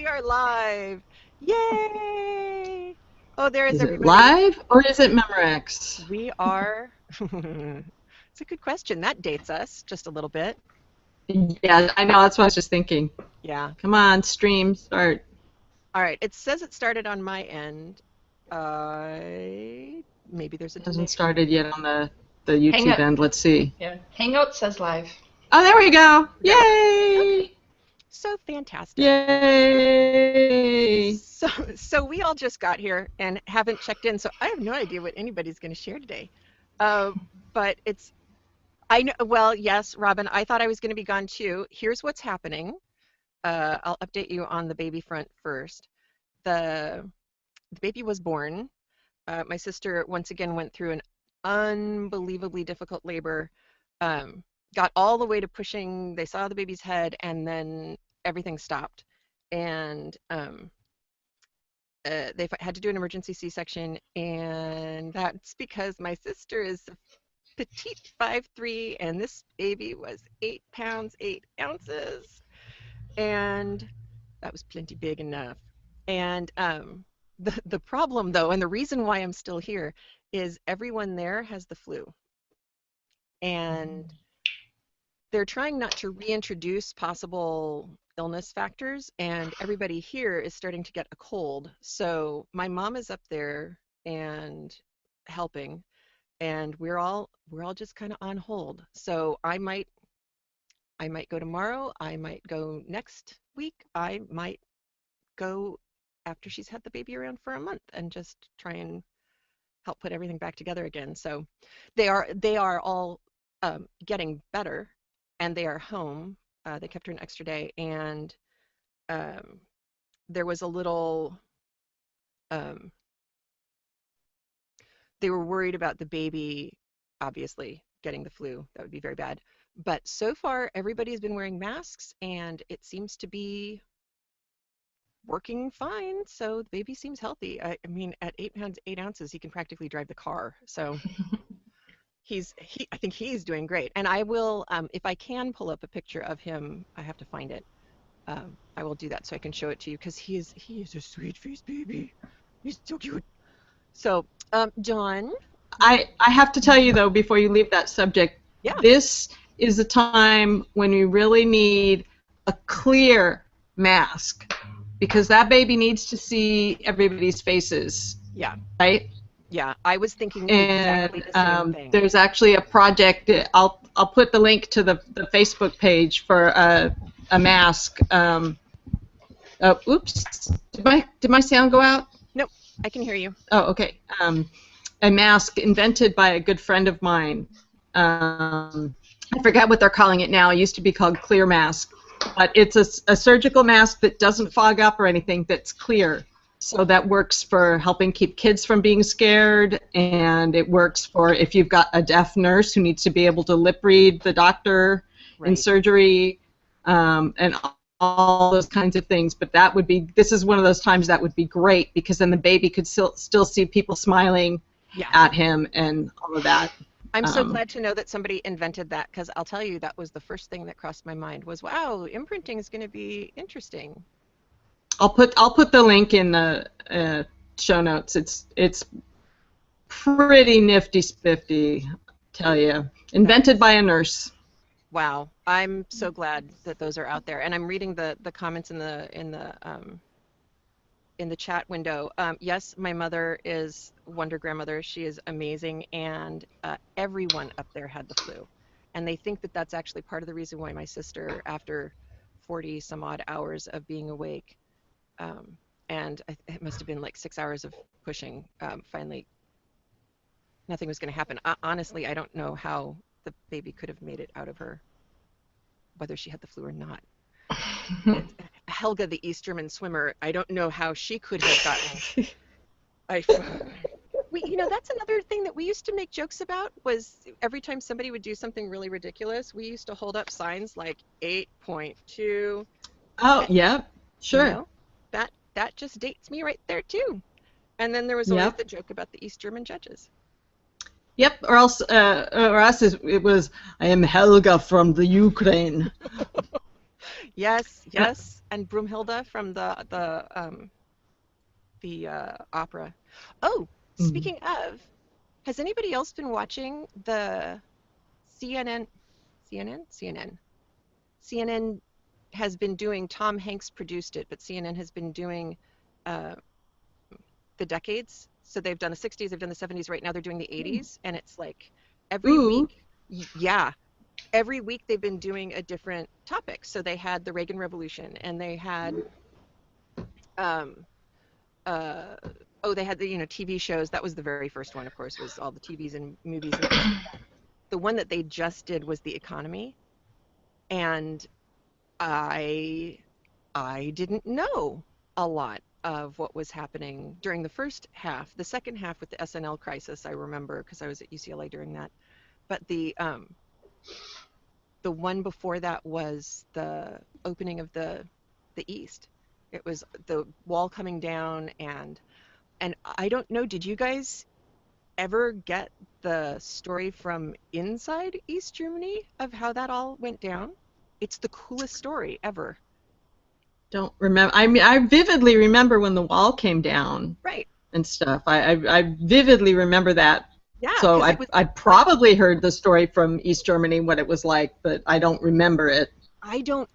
We are live. Yay! Oh, there is Is it everybody. live or is it Memorex? We are. It's a good question. That dates us just a little bit. Yeah, I know. That's what I was just thinking. Yeah. Come on, stream, start. All right. It says it started on my end. Maybe there's a It delay. hasn't started yet on the YouTube end. Let's see. Yeah, Hangout says live. Oh, there we go. There we go. Yay! So fantastic. Yay! So we all just got here and haven't checked in, so I have no idea what anybody's going to share today. But I know. Well, yes, Robin. I thought I was going to be gone too. Here's what's happening. I'll update you on the baby front first. The baby was born. My sister once again went through an unbelievably difficult labor. Got all the way to pushing. They saw the baby's head, and then everything stopped. And they had to do an emergency C-section, and that's because my sister is petite 5'3", and this baby was 8 pounds 8 ounces, and that was plenty big enough. And the problem, though, and the reason why I'm still here, is everyone there has the flu, and they're trying not to reintroduce possible illness factors, and everybody here is starting to get a cold. So my mom is up there and helping, and we're all just kind of on hold. So I might go tomorrow, I might go next week, I might go after she's had the baby around for a month and just try and help put everything back together again. So they are all getting better, and they are home. They kept her an extra day, and there was a little, they were worried about the baby, obviously, getting the flu. That would be very bad. But so far, everybody's been wearing masks, and it seems to be working fine. So the baby seems healthy. I mean, at 8 pounds 8 ounces, he can practically drive the car. So I think he's doing great. And I will, if I can pull up a picture of him, I have to find it. I will do that so I can show it to you, because he is a sweet-faced baby. He's so cute. So, John? I have to tell you, though, before you leave that subject, Yeah. This is a time when we really need a clear mask, because that baby needs to see everybody's faces. Yeah. Right? Yeah, I was thinking exactly the same thing. There's actually a project. I'll put the link to the Facebook page for a mask. Oops, did my sound go out? Nope, I can hear you. Oh, okay. A mask invented by a good friend of mine. I forgot what they're calling it now. It used to be called Clear Mask, but it's a surgical mask that doesn't fog up or anything. That's clear. So that works for helping keep kids from being scared, and it works for if you've got a deaf nurse who needs to be able to lip read the doctor in surgery, and all those kinds of things. But this is one of those times that would be great, because then the baby could still see people smiling at him and all of that. I'm so glad to know that somebody invented that, because I'll tell you, that was the first thing that crossed my mind was, wow, imprinting is going to be interesting. I'll put the link in the show notes. It's pretty nifty spiffy, tell you. Invented by a nurse. Wow, I'm so glad that those are out there, and I'm reading the comments in the chat window. Yes, my mother is Wonder Grandmother. She is amazing, and everyone up there had the flu, and they think that that's actually part of the reason why my sister, after 40 some odd hours of being awake, and it must have been like 6 hours of pushing, finally nothing was going to happen. Honestly, I don't know how the baby could have made it out of her, whether she had the flu or not. Helga, the Easterman swimmer, I don't know how she could have gotten. That's another thing that we used to make jokes about, was every time somebody would do something really ridiculous, we used to hold up signs like 8.2. Oh, yeah, sure. You know, that just dates me right there too. And then there was always the joke about the East German judges. Yep, or else, it was, I am Helga from the Ukraine. Yes, yes, and Broomhilda from the opera. Oh, Mm. speaking of, has anybody else been watching the CNN? CNN has been doing. Tom Hanks produced it, but CNN has been doing uh, the decades. So they've done the 60s, they've done the 70s. Right now they're doing the 80s, and it's like every Ooh. week. Yeah, every week they've been doing a different topic. So they had the Reagan Revolution, and they had um, uh, they had the TV shows. That was the very first one, of course, was all the TVs and movies and things like that. The one that they just did was the economy, and I I didn't know a lot of what was happening during the first half. The second half with the SNL crisis, I remember because I was at UCLA during that. But the one before that was the opening of the East. It was the wall coming down, and I don't know, did you guys ever get the story from inside East Germany of how that all went down? It's the coolest story ever. Don't remember. I mean, I vividly remember when the wall came down Right. and stuff. I vividly remember that. Yeah, So because it was I probably heard the story from East Germany, what it was like, but I don't remember it. I don't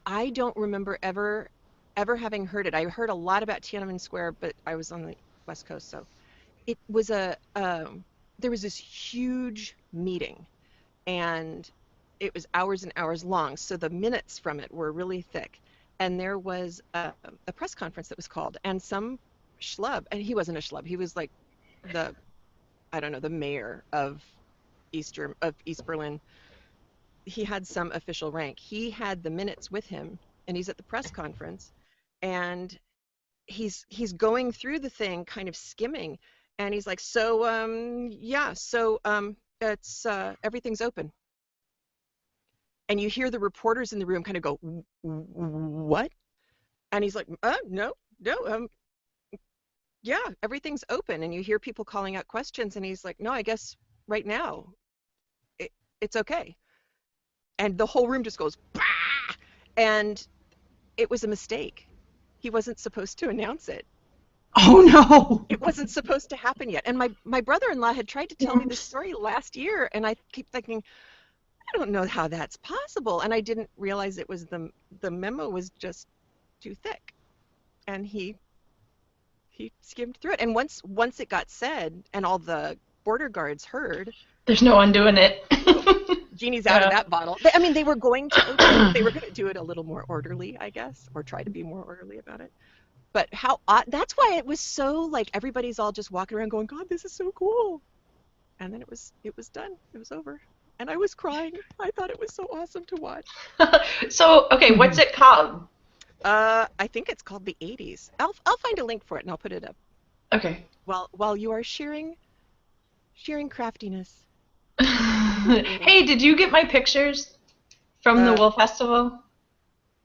remember ever having heard it. I heard a lot about Tiananmen Square, but I was on the West Coast, so it was there was this huge meeting, and it was hours and hours long, so the minutes from it were really thick. And there was a press conference that was called, and some schlub, and he wasn't a schlub, he was like the, I don't know, the mayor of East Berlin. He had some official rank. He had the minutes with him, and he's at the press conference, and he's going through the thing, kind of skimming, and he's like, so yeah, so it's everything's open. And you hear the reporters in the room kind of go, What?" And he's like, no, no, yeah, everything's open." And you hear people calling out questions, and he's like, "No, I guess right now it's okay." And the whole room just goes, bah! And it was a mistake. He wasn't supposed to announce it. Oh no! It wasn't supposed to happen yet. And my brother-in-law had tried to tell me this story last year, and I keep thinking, I don't know how that's possible. And I didn't realize it was the memo was just too thick. And he skimmed through it. And once it got said and all the border guards heard, There's no undoing it. genie's out of that bottle. I mean, they were going to open it. They were going to do it a little more orderly, I guess, or try to be more orderly about it. But how odd, that's why it was so, like, everybody's all just walking around going, God, this is so cool. And then it was done. It was over. And I was crying. I thought it was so awesome to watch. So, okay, what's it called? I think it's called the 80s. I'll find a link for it and I'll put it up. Okay. While you are sharing craftiness. Hey, did you get my pictures from the Wool Festival?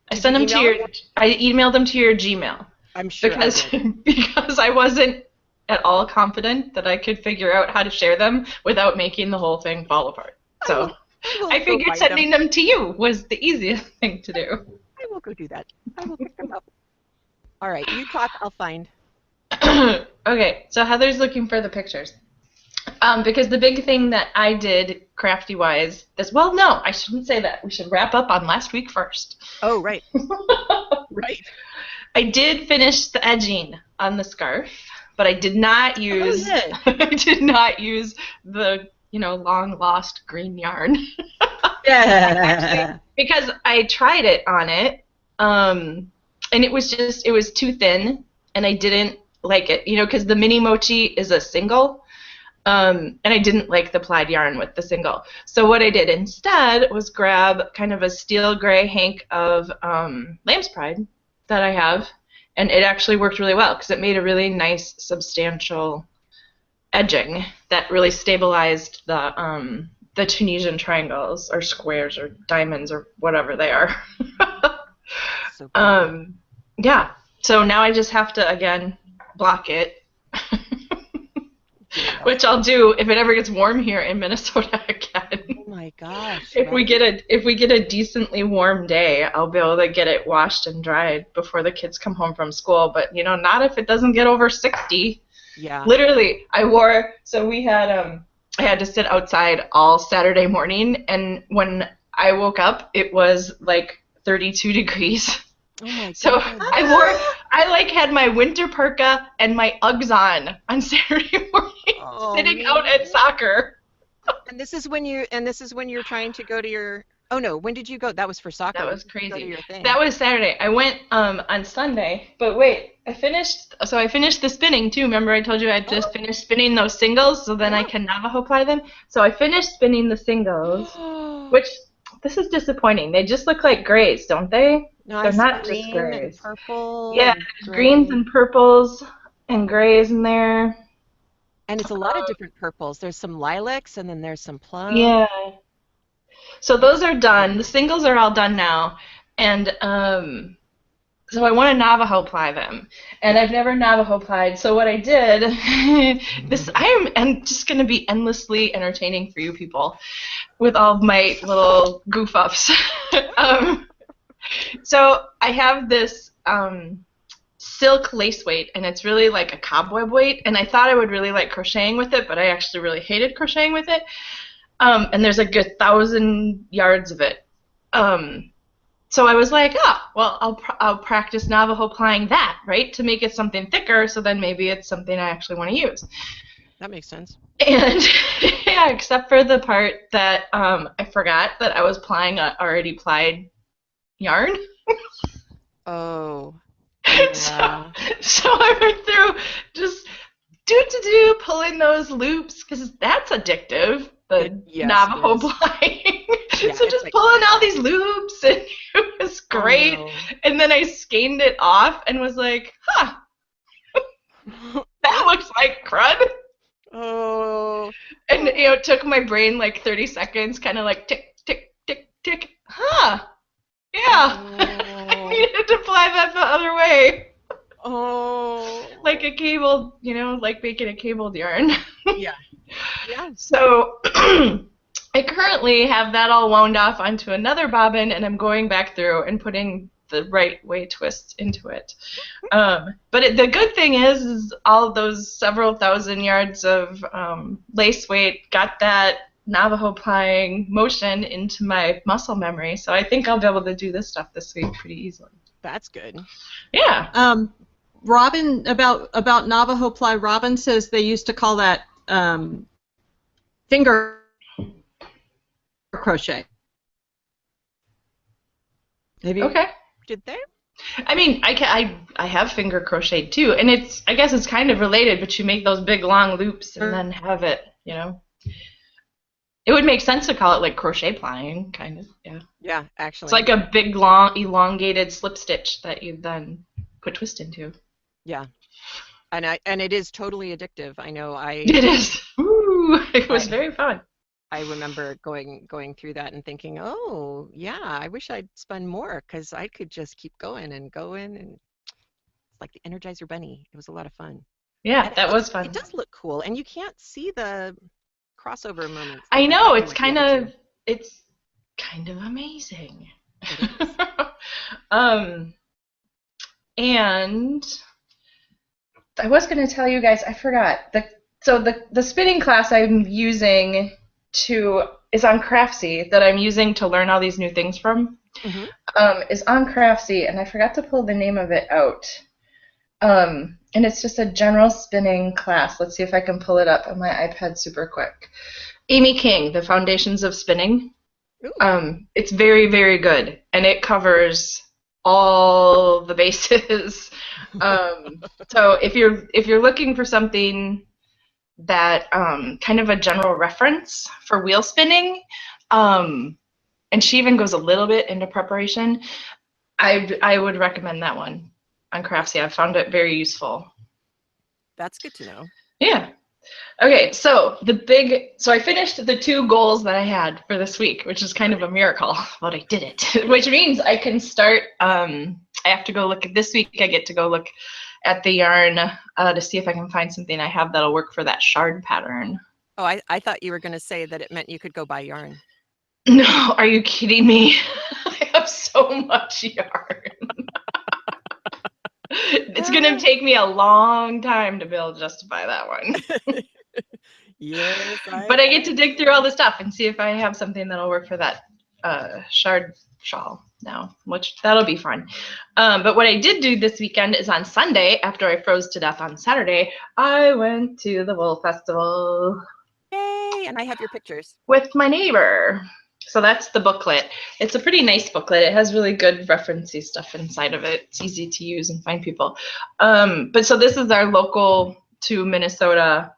I sent them to your. I emailed them to your Gmail. I'm sure because I wasn't at all confident that I could figure out how to share them without making the whole thing fall apart. So I figured sending them to you was the easiest thing to do. I will go do that. I will pick them up. All right, you talk. I'll find. Okay, so Heather's looking for the pictures. Because the big thing that I did crafty-wise is, well, no, I shouldn't say that. We should wrap up on last week first. Oh, right. Right. I did finish the edging on the scarf, but I did not use I did not use the long lost green yarn. Yeah. Because I tried it on it, and it was too thin, and I didn't like it. Because the mini mochi is a single. And I didn't like the plaid yarn with the single. So what I did instead was grab kind of a steel gray hank of lamb's pride that I have, and it actually worked really well because it made a really nice, substantial edging that really stabilized the Tunisian triangles or squares or diamonds or whatever they are. So cool. Yeah. So now I just have to, again, block it. Which I'll do if it ever gets warm here in Minnesota again. Oh my my gosh. If we get a decently warm day, I'll be able to get it washed and dried before the kids come home from school. But not if it doesn't get over 60. Yeah. Literally, I had to sit outside all Saturday morning, and when I woke up, it was like 32 degrees. Oh my god. So I had my winter parka and my Uggs on Saturday morning, sitting out at soccer. And this is when you're trying to go to your. Oh no, when did you go? That was for soccer. That was Go to crazy. your thing. That was Saturday. I went on Sunday, but wait, I finished the spinning too. Remember I told you I had just finished spinning those singles, so then I can Navajo ply them. So I finished spinning the singles, which this is disappointing. They just look like grays, don't they? No, They're I see not green just grays. and purple. Yeah, and there's greens gray. and purples and grays in there. And it's a lot of different purples. There's some lilacs and then there's some plum. Yeah. So those are done. The singles are all done now. And so I want to Navajo ply them. And I've never Navajo plied. So what I did, I'm just going to be endlessly entertaining for you people with all of my little goof ups. So I have this silk lace weight, and it's really like a cobweb weight, and I thought I would really like crocheting with it, but I actually really hated crocheting with it. And there's like 1,000 yards of it. So I was like, I'll practice Navajo plying that, right, to make it something thicker, so then maybe it's something I actually want to use. That makes sense. And yeah, except for the part that I forgot that I was plying a already plied yarn. Oh. Yeah. So I went through just pulling those loops, because that's addictive, the Yes, Navajo it is. plying. Yeah, So it's just like- pulling all these loops, and it was great. Oh, And then I skeined it off and was like, no. that looks like crud. Oh. And it took my brain like 30 seconds, kind of like tick, tick, tick, tick. Yeah. I needed to ply that the other way. Oh. Like a cable, like making a cabled yarn. Yeah. Yeah. So I currently have that all wound off onto another bobbin, and I'm going back through and putting the right way twists into it. But the good thing is all those several thousand yards of lace weight got that Navajo plying motion into my muscle memory, so I think I'll be able to do this stuff this week pretty easily. That's good. Yeah. Robin, about Navajo ply, Robin says they used to call that finger crochet. Okay. Did they? I mean, I have finger crocheted too, and I guess it's kind of related, but you make those big long loops and then have it, It would make sense to call it like crochet plying, kind of, yeah. Yeah, actually. It's like a big, long, elongated slip stitch that you then put twist into. Yeah. And it is totally addictive. I know It is. Ooh, it was very fun. I remember going through that and thinking, oh, yeah, I wish I'd spun more, because I could just keep going, and it's like the Energizer Bunny. It was a lot of fun. Yeah, And that was fun. It does look cool, and you can't see the crossover moments. I know, like it's you might be able it's kind of amazing. to. And I was going to tell you guys, I forgot. The spinning class I'm using is on Crafty, that I'm using to learn all these new things from. Mhm. Is on Crafty, and I forgot to pull the name of it out. And it's just a general spinning class. Let's see if I can pull it up on my iPad super quick. Amy King, The Foundations of Spinning. Ooh. It's very, very good, and it covers all the bases. So if you're looking for something that kind of a general reference for wheel spinning, and she even goes a little bit into preparation, I would recommend that one on Crafty. I've found it very useful. That's good to know. Yeah. Okay, so I finished the 2 goals that I had for this week, which is kind of a miracle, but I did it, which means I can start, I have to go look at this week, I get to go look at the yarn to see if I can find something I have that'll work for that shard pattern. Oh, I thought you were going to say that it meant you could go buy yarn. No, are you kidding me? I have so much yarn. It's going to take me a long time to be able to justify that one. Yes, But I get to dig through all the stuff and see if I have something that'll work for that shard shawl now, which that'll be fun. But what I did do this weekend is on Sunday, after I froze to death on Saturday, I went to the Wool Festival. Yay! And I have your pictures. With my neighbor. So that's the booklet. It's a pretty nice booklet. It has really good referencey stuff inside of it. It's easy to use and find people. But so this is our local to Minnesota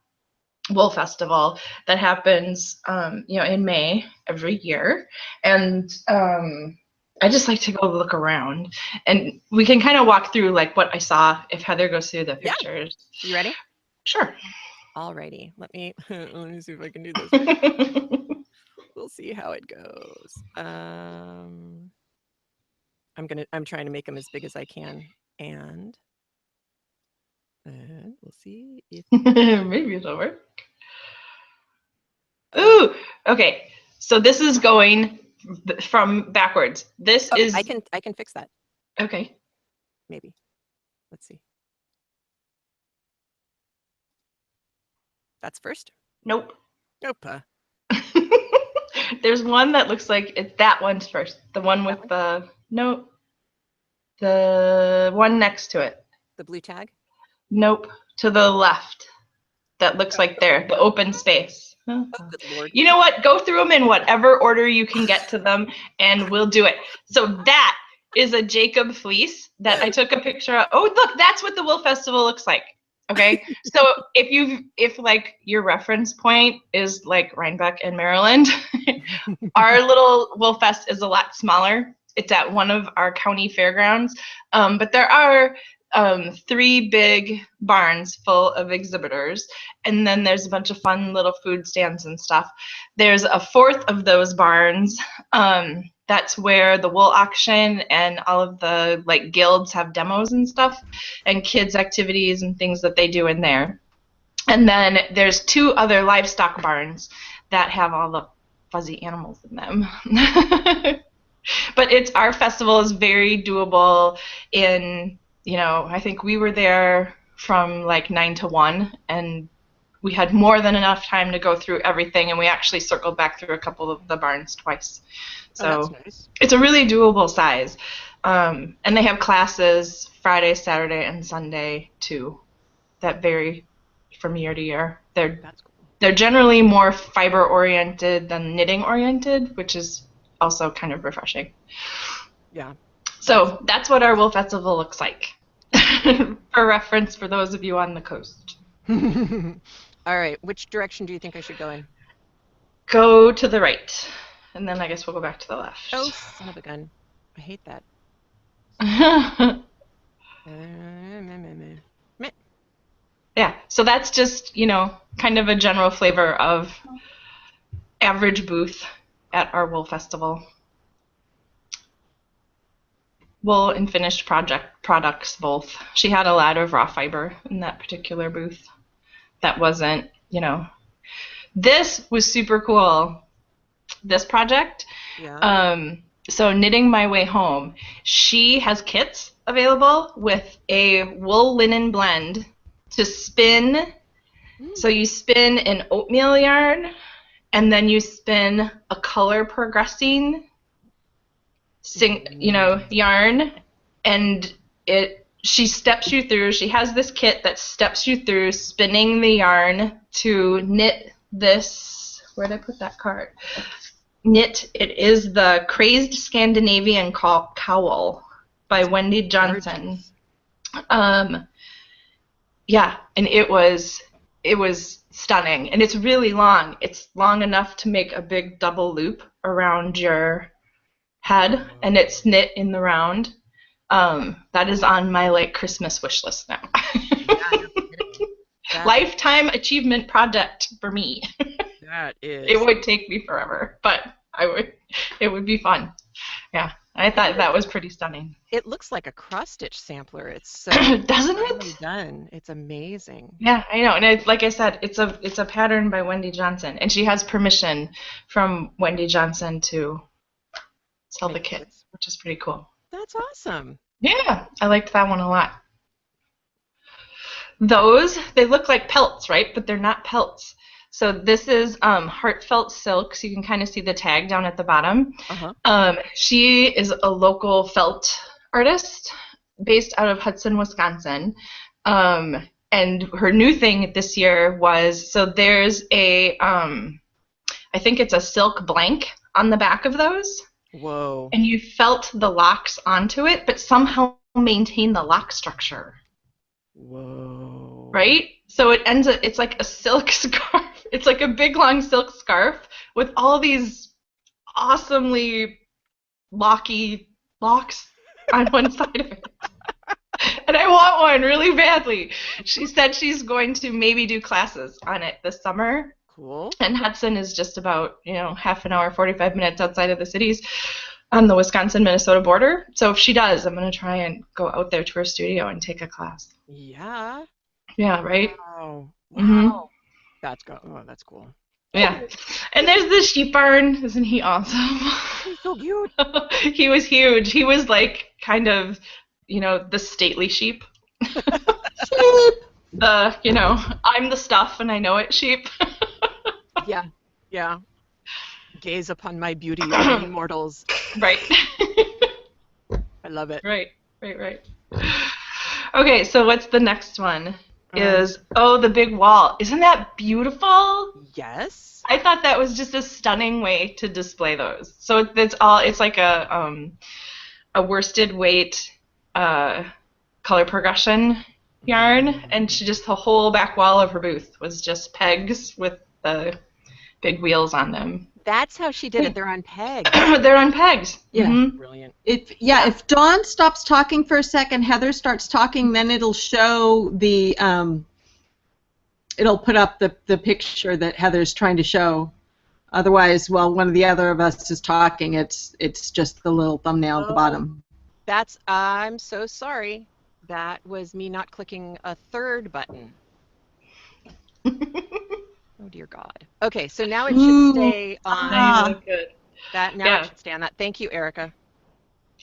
Wool Festival that happens, in May every year. And I just like to go look around. And we can kind of walk through like what I saw if Heather goes through the pictures. You ready? Sure. Alrighty. Let me see if I can do this. We'll see how it goes. I'm trying to make them as big as I can, and we'll see if maybe it'll work. Ooh, okay. So this is going from backwards. This is. I can fix that. Okay. Maybe. Let's see. That's first. Nope. Nope. There's one that looks like that one's first. The one with the one next to it. The blue tag? Nope. To the left. That looks like there. The open space. Oh, good Lord. You know what? Go through them in whatever order you can get to them, and we'll do it. So that is a Jacob fleece that I took a picture of. Oh, look, that's what the Wool Festival looks like. Okay, so if like your reference point is like Rhinebeck and Maryland, our little Wool Fest is a lot smaller. It's at one of our county fairgrounds, but there are 3 big barns full of exhibitors, and then there's a bunch of fun little food stands and stuff. There's a 4th of those barns. That's where the wool auction and all of the like guilds have demos and stuff, and kids activities and things that they do in there. And then there's 2 other livestock barns that have all the fuzzy animals in them. But our festival is very doable in, I think we were there from like 9 to 1, and we had more than enough time to go through everything, and we actually circled back through a couple of the barns twice. So that's nice. It's a really doable size. And they have classes Friday, Saturday, and Sunday too that vary from year to year. That's cool. They're generally more fiber-oriented than knitting-oriented, which is also kind of refreshing. Yeah. So that's what our Wool Festival looks like. For reference for those of you on the coast. All right. Which direction do you think I should go in? Go to the right. And then I guess we'll go back to the left. Oh, son of a gun. I hate that. Yeah, so that's just, kind of a general flavor of average booth at our Wool Festival. Wool and finished products both. She had a lot of raw fiber in that particular booth. That wasn't, This was super cool. This project. Yeah. So Knitting My Way Home, she has kits available with a wool linen blend to spin. So you spin an oatmeal yarn, and then you spin a color progressing yarn, and she steps you through. She has this kit that steps you through spinning the yarn to knit this. Where'd I put that card? It is the Crazed Scandinavian Cowl by Wendy Johnson. Yeah, and it was stunning, and it's really long. It's long enough to make a big double loop around your head, and it's knit in the round. That is on my Christmas wish list now. Lifetime achievement project for me. That is. It would take me forever, but it would be fun. Yeah, I thought that was pretty stunning. It looks like a cross-stitch sampler. It's so Doesn't finely it? done. It's amazing. Yeah, I know. And like I said, it's a pattern by Wendy Johnson, and she has permission from Wendy Johnson to sell the Make kit, kits. which is pretty cool. That's awesome. Yeah, I liked that one a lot. Those, they look like pelts, right? But they're not pelts. So this is Heartfelt Silk, so you can kind of see the tag down at the bottom. She is a local felt artist based out of Hudson, Wisconsin. And her new thing this year was, so there's a, I think it's a silk blank on the back of those. Whoa. And you felt the locks onto it, but somehow maintain the lock structure. Whoa. Right? So it ends up, it's like a silk scarf. It's like a big long silk scarf with all these awesomely locky locks on one side of it. And I want one really badly. She said she's going to maybe do classes on it this summer. Cool. And Hudson is just about, half an hour, 45 minutes outside of the cities on the Wisconsin-Minnesota border. So if she does, I'm going to try and go out there to her studio and take a class. Yeah. Yeah, right? Wow. Mhm. Wow. That's cool. Yeah. And there's the sheep barn. Isn't he awesome? He's so cute. He was huge. He was like kind of, the stately sheep. Sheep. I'm the stuff and I know it sheep. Yeah. Yeah. Gaze upon my beauty, ye mortals. Right. I love it. Right. Okay, so what's the next one? The big wall. Isn't that beautiful? Yes. I thought that was just a stunning way to display those. So it's like a worsted weight color progression yarn, and the whole back wall of her booth was just pegs with the big wheels on them. That's how she did it. They're on pegs. They're on pegs. Yeah. Mhm. Brilliant. If Dawn stops talking for a second, Heather starts talking, then it'll show the it'll put up the picture that Heather's trying to show. Otherwise, while one of the other of us is talking, it's just the little thumbnail at the bottom. I'm so sorry. That was me not clicking a third button. Oh dear God. Okay, so now it should stay on They look good. that. Now it should stay on that. Thank you, Erica.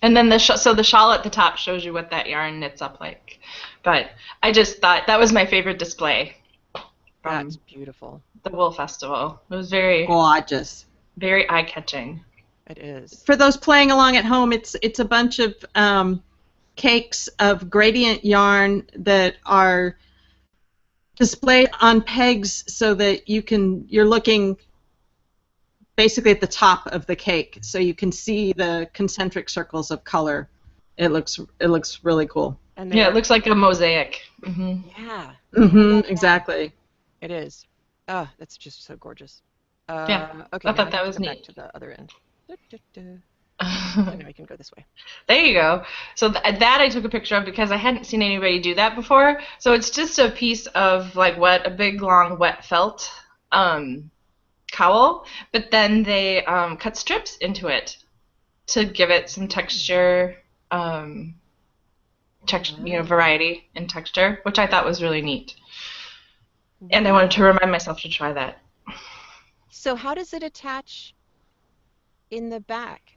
And then the shawl at the top shows you what that yarn knits up like. But I just thought that was my favorite display from That's beautiful. the Wool Festival. It was very, Gorgeous. very eye-catching. It is. For those playing along at home, it's a bunch of cakes of gradient yarn that are displayed on pegs so that you're looking basically at the top of the cake, so you can see the concentric circles of color. It looks really cool. And Yeah, it looks like a mosaic. Mm-hmm. Yeah, Exactly. it is. Oh, that's just so gorgeous. Yeah, Okay, I now thought that have to was go back neat. to the other end. So now we can go this way. There you go. So that I took a picture of because I hadn't seen anybody do that before. So it's just a piece of a big long wet felt cowl, but then they cut strips into it to give it some texture, variety in texture, which I thought was really neat. And I wanted to remind myself to try that. So how does it attach in the back?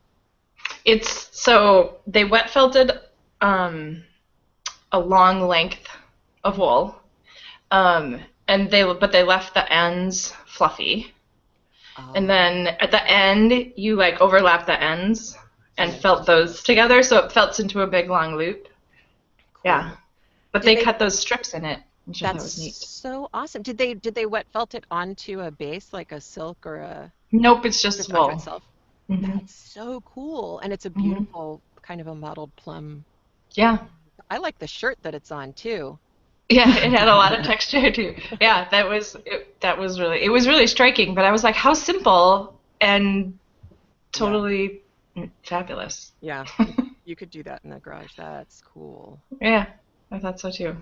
So they wet felted a long length of wool, but they left the ends fluffy, and then at the end you overlap the ends and felt those together, so it felts into a big long loop. Cool. Yeah, but Did they they- cut those strips in it, which I thought That's was neat. so awesome. Did they wet felt it onto a base like a silk or a Nope, it's just just onto wool. itself? Mhm. That's so cool, and it's a beautiful kind of a mottled plum. Yeah. I like the shirt that it's on too. Yeah, it had a lot of texture too. Yeah, it was really striking, but I was like, how simple and totally fabulous. Yeah, you could do that in the garage. That's cool. Yeah, I thought so too.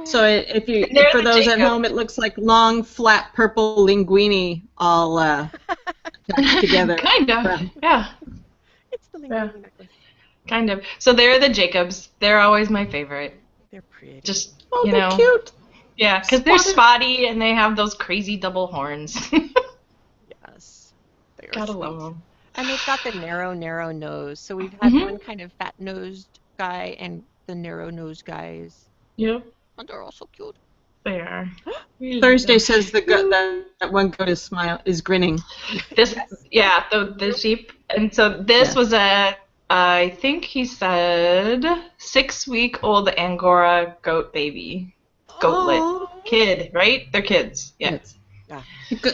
So There's for the those at Jacob. home, it looks like long, flat purple linguini all attached together. Kind of, yeah. It's the Yeah. linguine necklace. Kind of. So they're the Jacobs. They're always my favorite. They're pretty. Just, Oh, you they're know. cute. Yeah, because they're spotty and they have those crazy double horns. Yes. They are Gotta sweet. love them. And they've got the narrow nose. So we've had one kind of fat-nosed guy and the narrow-nosed guys. Yep, And they're also cute. they are. Thursday says that one goat is grinning. This, yeah, the sheep. And so this was I think he said 6-week-old Angora goat baby. Goatlet. Oh. Kid, right? They're kids. Yeah. Yeah.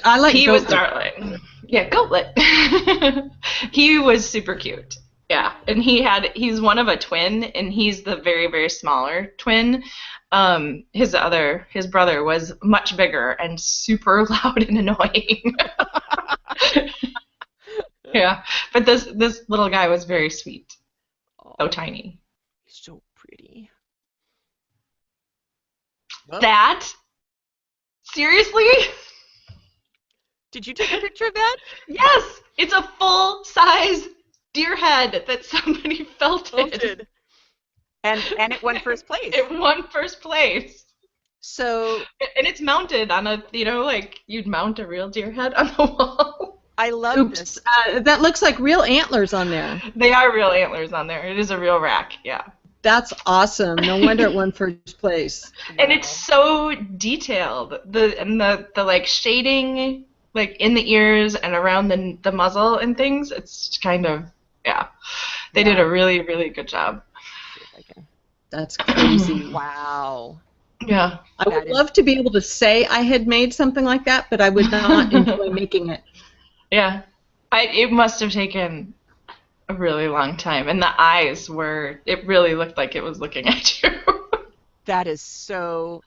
I like He was goatlet. darling. Yeah, goatlet. He was super cute. Yeah, and he's one of a twin, and he's the very, very smaller twin. His brother was much bigger and super loud and annoying. Yeah, but this little guy was very sweet. So tiny. So pretty. That? Seriously? Did you take a picture of that? Yes! It's a full-size deer head that somebody felted. And it won first place. It won first place. So, And it's mounted on a, like you'd mount a real deer head on the wall. I love this. That looks like real antlers on there. They are real antlers on there. It is a real rack, yeah. That's awesome. No wonder it won first place. And it's so detailed. The like shading, like in the ears and around the muzzle and things. It's kind of, yeah. They did a really, really good job. That's crazy. Wow. Yeah. I would love to be able to say I had made something like that, but I would not enjoy making it. Yeah. It must have taken a really long time. And the eyes it really looked like it was looking at you. That is so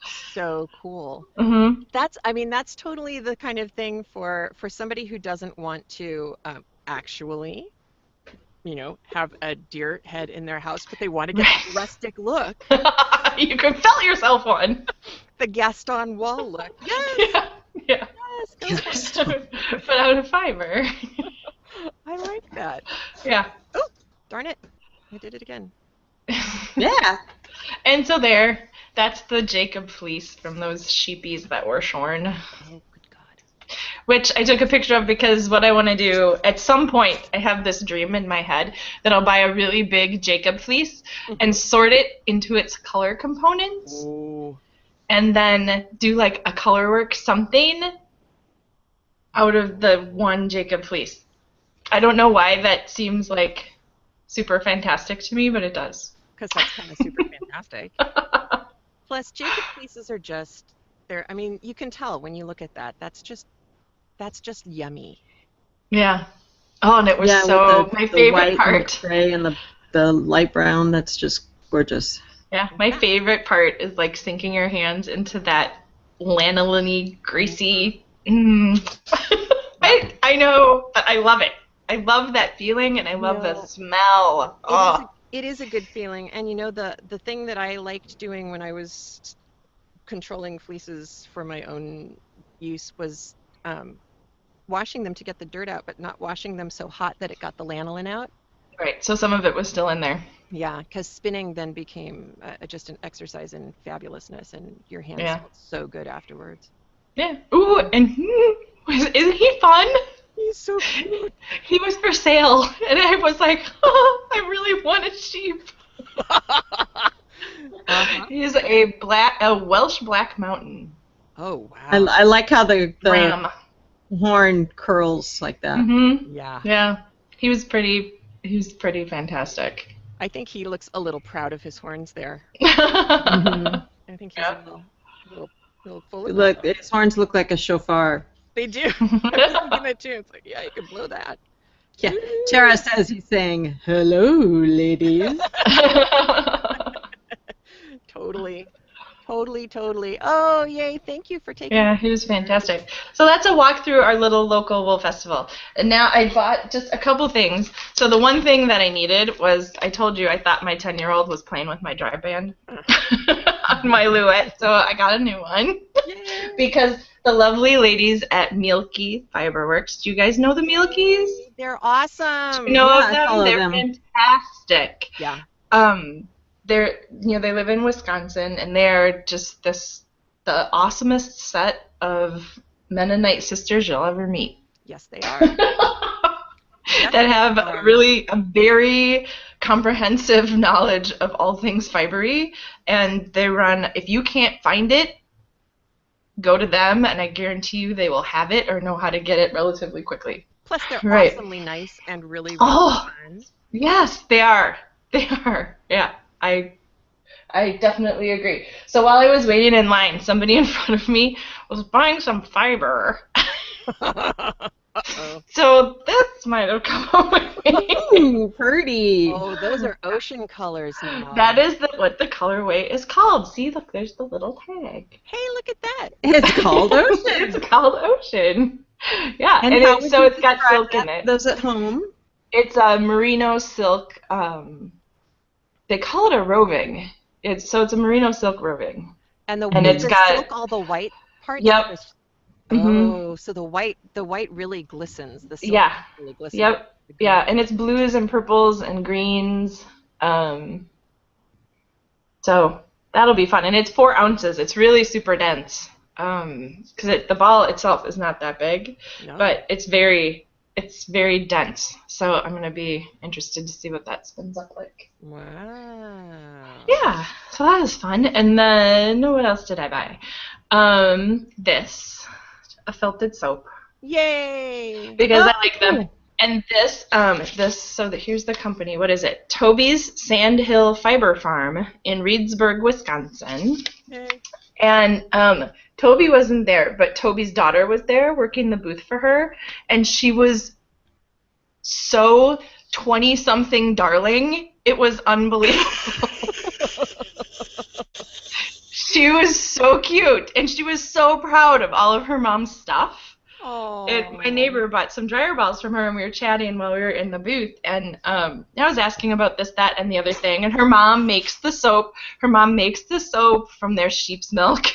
cool. Mm-hmm. That's totally the kind of thing for somebody who doesn't want to actually, have a deer head in their house, but they want to get a rustic look. You can felt yourself one. The Gaston wall look. Yes. Yeah. Yes. But out of fiber. I like that. Yeah. Oh, darn it. I did it again. Yeah. And so that's the Jacob fleece from those sheepies that were shorn. Oh, good God. Which I took a picture of because what I want to do, at some point, I have this dream in my head that I'll buy a really big Jacob fleece and sort it into its color components. Ooh. And then do like a colorwork something out of the one Jacob fleece. I don't know why that seems like super fantastic to me, but it does. Because that's kind of super fantastic. Plus, Jacob fleeces are you can tell when you look at that. That's just yummy. Yeah. Oh, and it was my favorite white part. And the gray and the light brown. That's just gorgeous. Yeah, my favorite part is like sinking your hands into that lanolin-y, greasy. I know, but I love it. I love that feeling, and I love the smell. It is a good feeling, and the thing that I liked doing when I was controlling fleeces for my own use was washing them to get the dirt out, but not washing them so hot that it got the lanolin out. Right, so some of it was still in there. Yeah, because spinning then became just an exercise in fabulousness, and your hands felt so good afterwards. Yeah. Ooh, and isn't he fun? He's so cute. He was for sale, and I was like, oh, I really want a sheep. He's a Welsh Black Mountain. Oh, wow. I like how the ram horn curls like that. Mm-hmm. Yeah. Yeah. He was pretty fantastic. I think he looks a little proud of his horns there. Mm-hmm. I think he's a little full of Look, that. his horns look like a shofar. They do. I was thinking that too. It's like, yeah, you can blow that. Yeah. Tara says he's saying, hello, ladies. Totally. Oh, yay. Thank you for taking Yeah, he was fantastic. So that's a walk through our little local wool festival. And now I bought just a couple things. So the one thing that I needed was, I told you I thought my 10-year-old was playing with my dry band. on my Luette, so I got a new one. Yay. Because the lovely ladies at Mielke Fiberworks, do you guys know the Mielkes? They're awesome. You know Yeah, of I them? follow They're them. fantastic. Yeah. They live in Wisconsin, and they're just the awesomest set of Mennonite sisters you'll ever meet. Yes, they are. That have a very comprehensive knowledge of all things fibery, and they run, if you can't find it, go to them, and I guarantee you they will have it or know how to get it relatively quickly. Plus, they're Right. awesomely nice and really, really Oh. fun. Yes, they are. They are. Yeah, I definitely agree. So while I was waiting in line, somebody in front of me was buying some fiber. Uh-oh. So this might have come home with me. Ooh, pretty. Oh, those are ocean colors now. That is what the colorway is called. See, look, there's the little tag. Hey, look at that. It's called ocean. It's called Ocean. Yeah, and how would you it's got describe silk in that? it. Those at home? It's a merino silk. They call it a roving. It's a merino silk roving. And it's the got- silk, all the white parts? Yep. Is- Mhm. Oh, so the white really glistens. The silk Yeah. really glistens. Yep. Yeah, and it's blues and purples and greens. So that'll be fun, and it's 4 ounces. It's really super dense. Because the ball itself is not that big, No. but it's very dense. So I'm gonna be interested to see what that spins up like. Wow. Yeah, so that was fun. And then what else did I buy? A felted soap Yay. because Oh, I like them. And here's the company. What is it? Toby's Sandhill Fiber Farm in Reedsburg, Wisconsin. Yay. And Toby wasn't there, but Toby's daughter was there working the booth for her, and she was so 20-something darling. It was unbelievable. She was so cute, and she was so proud of all of her mom's stuff. Oh. My neighbor bought some dryer balls from her, and we were chatting while we were in the booth, and I was asking about this, that, and the other thing, and her mom makes the soap. Her mom makes the soap from their sheep's milk.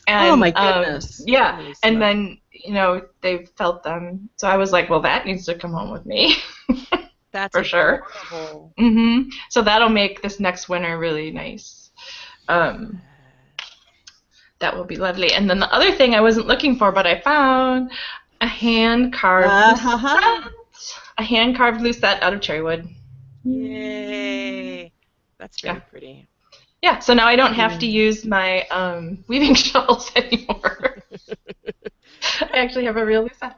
And, Oh, my goodness. Yeah, Holy and smoke. then, they felt them. So I was like, well, that needs to come home with me. That's for sure. adorable. So that'll make this next winter really nice. That will be lovely. And then the other thing I wasn't looking for, but I found a hand-carved lucette. A hand-carved lucette out of cherry wood. Yay. That's very Yeah. pretty. Yeah, so now I don't have to use my weaving shells anymore. I actually have a real lucette.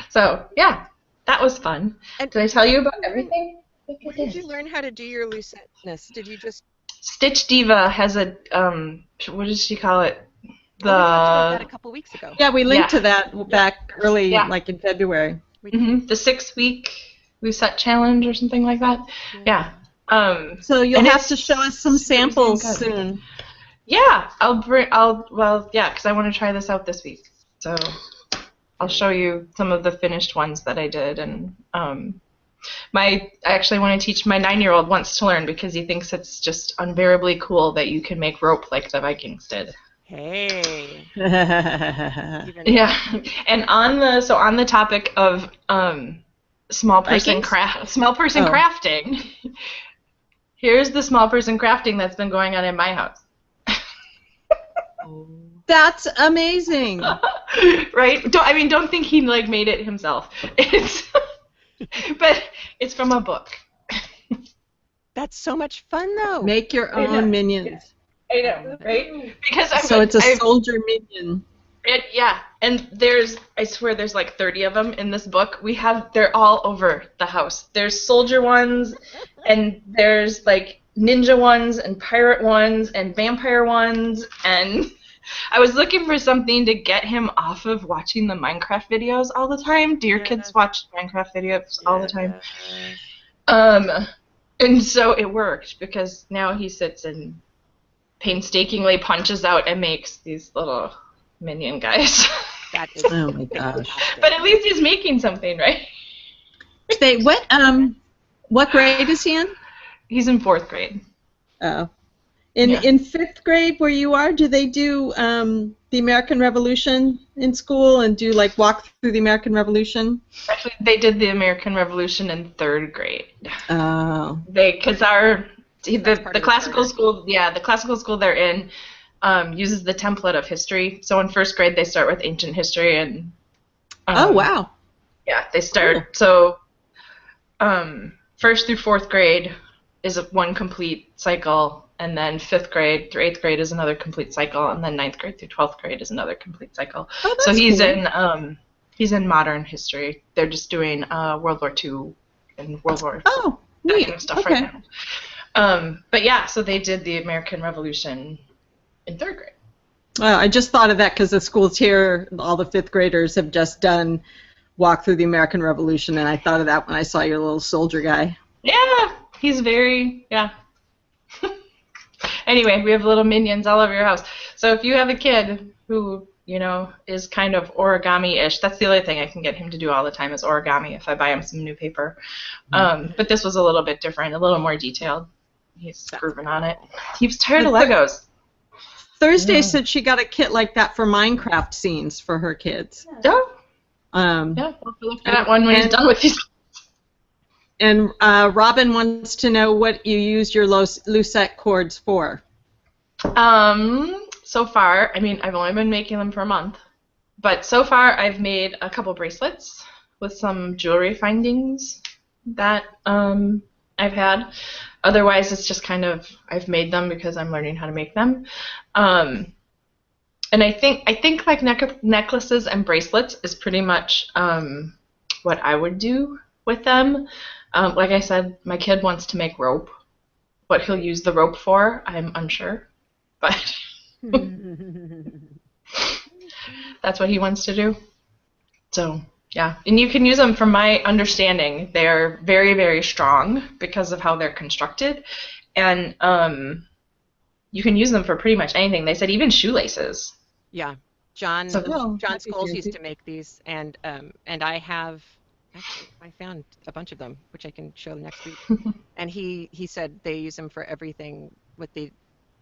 So, yeah, that was fun. And Did I tell you about everything? where did you learn how to do your lucetteness? Did you just Stitch Diva has a, what did she call it? we talked about that a couple weeks ago. Yeah, we linked Yeah. to that back early, Yeah. like in February. We The 6-week lucette challenge or something like that. Yeah. So you'll And have it's to show us some samples good. soon. Yeah, because I want to try this out this week. So I'll show you some of the finished ones that I did, and I actually want to teach my 9-year-old wants to learn because he thinks it's just unbearably cool that you can make rope like the Vikings did. Hey. That's Even Yeah, and on the topic of small person Vikings? Oh. crafting, here's the small person crafting that's been going on in my house. amazing. Right? Don't think he made it himself. But it's from a book. That's so much fun, though. Make your I know. own minions. I know, right? Because So it's a soldier minion. And I swear there's like 30 of them in this book. They're all over the house. There's soldier ones, and there's like ninja ones, and pirate ones, and vampire ones, and I was looking for something to get him off of watching the Minecraft videos all the time. Do your kids watch Minecraft videos all the time? And so it worked because now he sits and painstakingly punches out and makes these little minion guys. That is Oh my gosh. But at least he's making something, right? What grade is he in? He's in 4th grade. Oh. In fifth grade, where you are, do they do the American Revolution in school and do like walk through the American Revolution? Actually, they did the American Revolution in third grade. Oh. Because the classical school, the classical school they're in uses the template of history. So in first grade, they start with ancient history and. Oh wow. Yeah, they start. Cool. So, first through fourth grade is one complete cycle, and then fifth grade through eighth grade is another complete cycle, and then ninth grade through 12th grade is another complete cycle. Oh, that's so cool. He's in modern history. They're just doing World War II and World War neat. kind of stuff right now. But yeah, so they did the American Revolution in third grade. I just thought of that because the schools here, all the fifth graders have just done walk through the American Revolution, and I thought of that when I saw your little soldier guy. Yeah, he's very, Anyway, we have little minions all over your house. So if you have a kid who, is kind of origami-ish, that's the other thing I can get him to do all the time is origami if I buy him some new paper. But this was a little bit different, a little more detailed. He's grooving on it. He was tired of Legos. Thursday said she got a kit like that for Minecraft scenes for her kids. Oh. We'll look at that one when he's done with these. And Robin wants to know what you used your lucette cords for. So far, I've only been making them for a month, but so far I've made a couple bracelets with some jewelry findings that I've had. Otherwise, it's just kind of I've made them because I'm learning how to make them. And I think like necklaces and bracelets is pretty much what I would do with them. Like I said, my kid wants to make rope. What he'll use the rope for, I'm unsure, but that's what he wants to do. So yeah, and you can use them. From my understanding, they're very, very strong because of how they're constructed, and you can use them for pretty much anything. They said even shoelaces. Yeah, John Scholes used to make these, and I have. Actually, I found a bunch of them, which I can show next week. And he said they use them for everything with the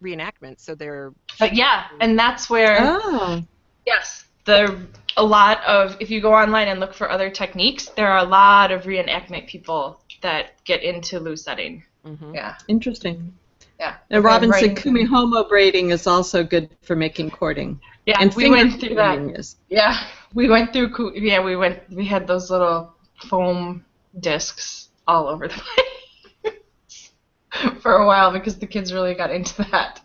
reenactments. So they're. But yeah, and that's where. Oh. Yes, a lot of. If you go online and look for other techniques, there are a lot of reenactment people that get into loose setting. Mm-hmm. Yeah. Interesting. Yeah. And Robin said kumihomo braiding is also good for making cording. Yeah, and we went through that. Yeah, we went through. Yeah, we had those little foam discs all over the place for a while because the kids really got into that.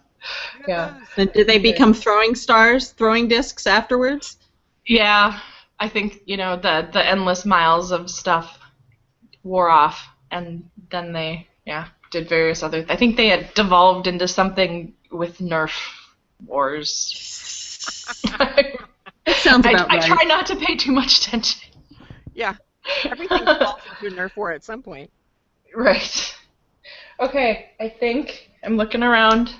Yeah. And did they become throwing discs afterwards? Yeah, I think the endless miles of stuff wore off, and then they did various other. I think they had devolved into something with Nerf wars. That sounds about right. I try not to pay too much attention. Yeah. Everything falls into a Nerf war at some point. Right. Okay, I think I'm looking around.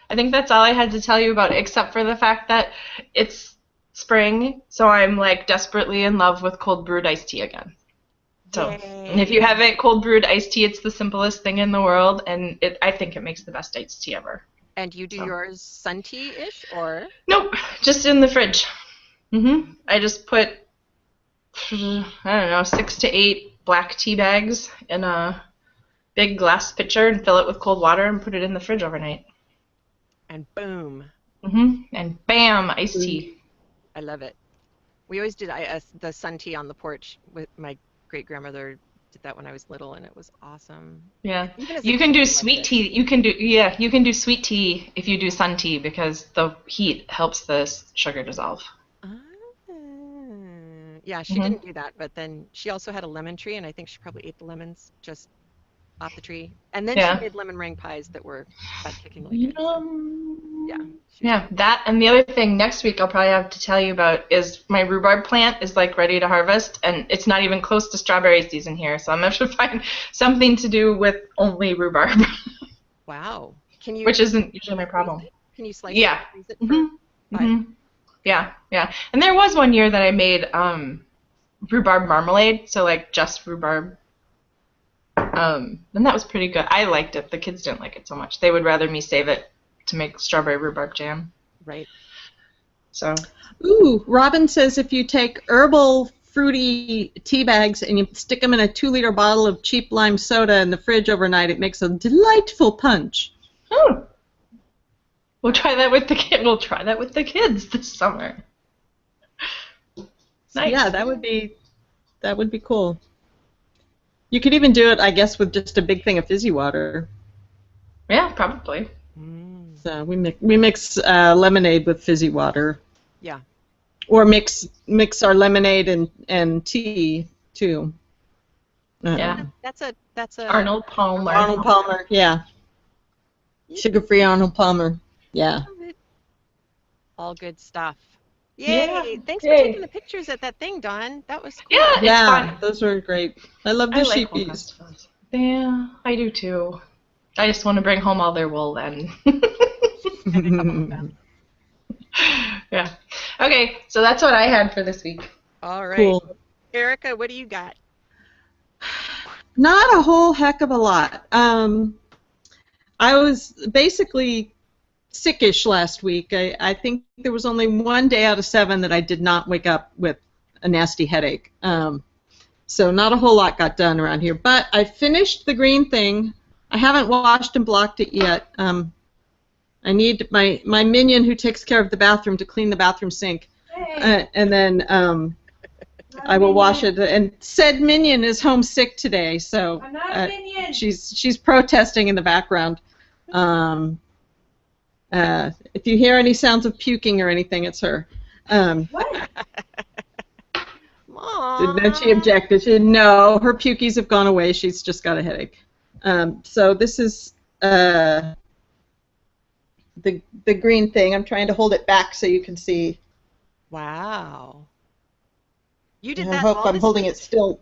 I think that's all I had to tell you about, except for the fact that it's spring, so I'm like desperately in love with cold brewed iced tea again. So, and if you haven't cold brewed iced tea, it's the simplest thing in the world, and I think it makes the best iced tea ever. And you do yours sun tea-ish, or? Nope, just in the fridge. I just put, I don't know, 6 to 8 black tea bags in a big glass pitcher and fill it with cold water and put it in the fridge overnight. And boom. And bam, iced tea. I love it. We always did the sun tea on the porch with my great-grandmother. Did that when I was little, and it was awesome. Yeah, you can do sweet tea. You can do sweet tea if you do sun tea because the heat helps the sugar dissolve. Yeah, she didn't do that, but then she also had a lemon tree, and I think she probably ate the lemons just off the tree. And then she made lemon meringue pies that were particularly good. So, yeah, that, and the other thing next week I'll probably have to tell you about is my rhubarb plant is like ready to harvest, and it's not even close to strawberry season here, so I'm going to have to find something to do with only rhubarb. Wow. Which isn't usually my problem. Can you slice it and freeze it for Yeah. And there was one year that I made rhubarb marmalade, so like just rhubarb And that was pretty good. I liked it. The kids didn't like it so much. They would rather me save it to make strawberry rhubarb jam. Right. So. Ooh, Robin says if you take herbal fruity tea bags and you stick them in a 2-liter bottle of cheap lime soda in the fridge overnight, it makes a delightful punch. Oh. We'll try that with the kid. We'll try that with the kids this summer. Nice. Yeah, that would be cool. You could even do it, I guess, with just a big thing of fizzy water. Yeah, probably. So we mix lemonade with fizzy water. Yeah. Or mix our lemonade and tea too. Yeah. That's a Arnold Palmer. Arnold Palmer, yeah. Sugar-free Arnold Palmer, yeah. All good stuff. Yay! Yeah. Thanks for taking the pictures at that thing, Dawn. That was cool. Yeah, it's Yeah, fun. those were great. I love the I like wool sheepies. festivals. Yeah, I do too. I just want to bring home all their wool then. Yeah. Okay, so that's what I had for this week. All right. Cool. Erica, what do you got? Not a whole heck of a lot. I was basically sickish last week. I think there was only 1 day out of 7 that I did not wake up with a nasty headache. So not a whole lot got done around here. But I finished the green thing. I haven't washed and blocked it yet. I need my minion who takes care of the bathroom to clean the bathroom sink. And then I will wash it. And said minion is homesick today, so I'm not a minion. she's protesting in the background. If you hear any sounds of puking or anything, it's her. What? Mom. Then she objected. She said, no, her pukies have gone away. She's just got a headache. So this is the green thing. I'm trying to hold it back so you can see. Wow. You did I that hope all I'm this holding week? it still.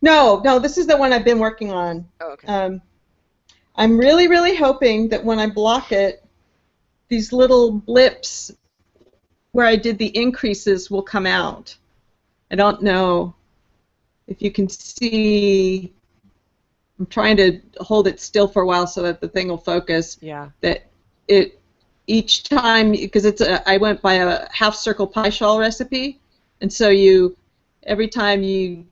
No, this is the one I've been working on. Oh, okay. I'm really, really hoping that when I block it, these little blips where I did the increases will come out. I don't know if you can see. I'm trying to hold it still for a while so that the thing will focus. Yeah. That it each time, because I went by a half circle pie shawl recipe, and so every time you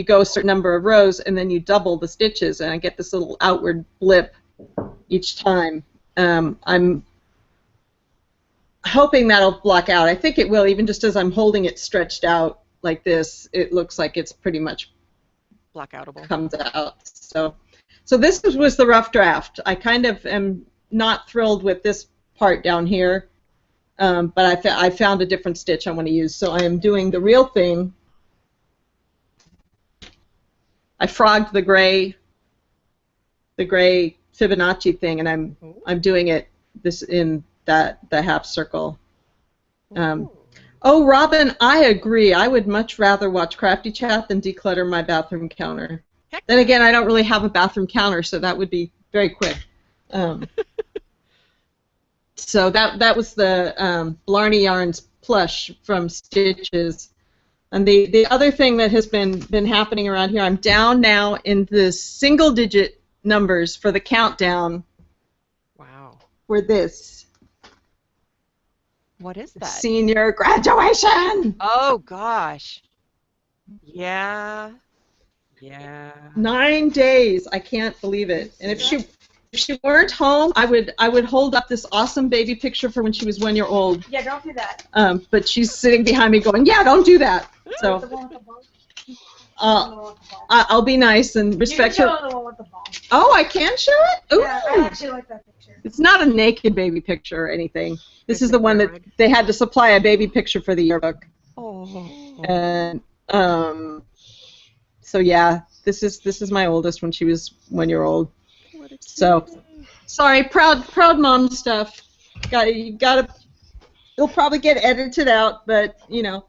go a certain number of rows and then you double the stitches, and I get this little outward blip each time. I'm hoping that'll block out. I think it will, even just as I'm holding it stretched out like this, it looks like it's pretty much Blackoutable. comes out. So this was the rough draft. I kind of am not thrilled with this part down here, but I found a different stitch I want to use. So I am doing the real thing. I frogged the gray Fibonacci thing, and I'm doing it in the half circle. Oh, Robin, I agree. I would much rather watch Crafty Chat than declutter my bathroom counter. Heck. Then again, I don't really have a bathroom counter, so that would be very quick. So that was the Blarney Yarns plush from Stitches. And the other thing that has been happening around here, I'm down now in the single-digit numbers for the countdown. Wow. For this. What is that? Senior graduation! Oh, gosh. Yeah. Yeah. 9 days. I can't believe it. And if she weren't home, I would hold up this awesome baby picture for when she was 1 year old. Yeah, don't do that. But she's sitting behind me going, yeah, don't do that. So The one with the ball. I'll be nice and respect you can her. show the one with the ball. Oh, I can show it? Ooh. Yeah, I actually like that picture. It's not a naked baby picture or anything. This Is is it the one that Greg? they had to supply a baby picture for the yearbook. Oh. And so yeah, this is my oldest when she was 1 year old. What a So sorry, proud mom stuff. It'll probably get edited out, but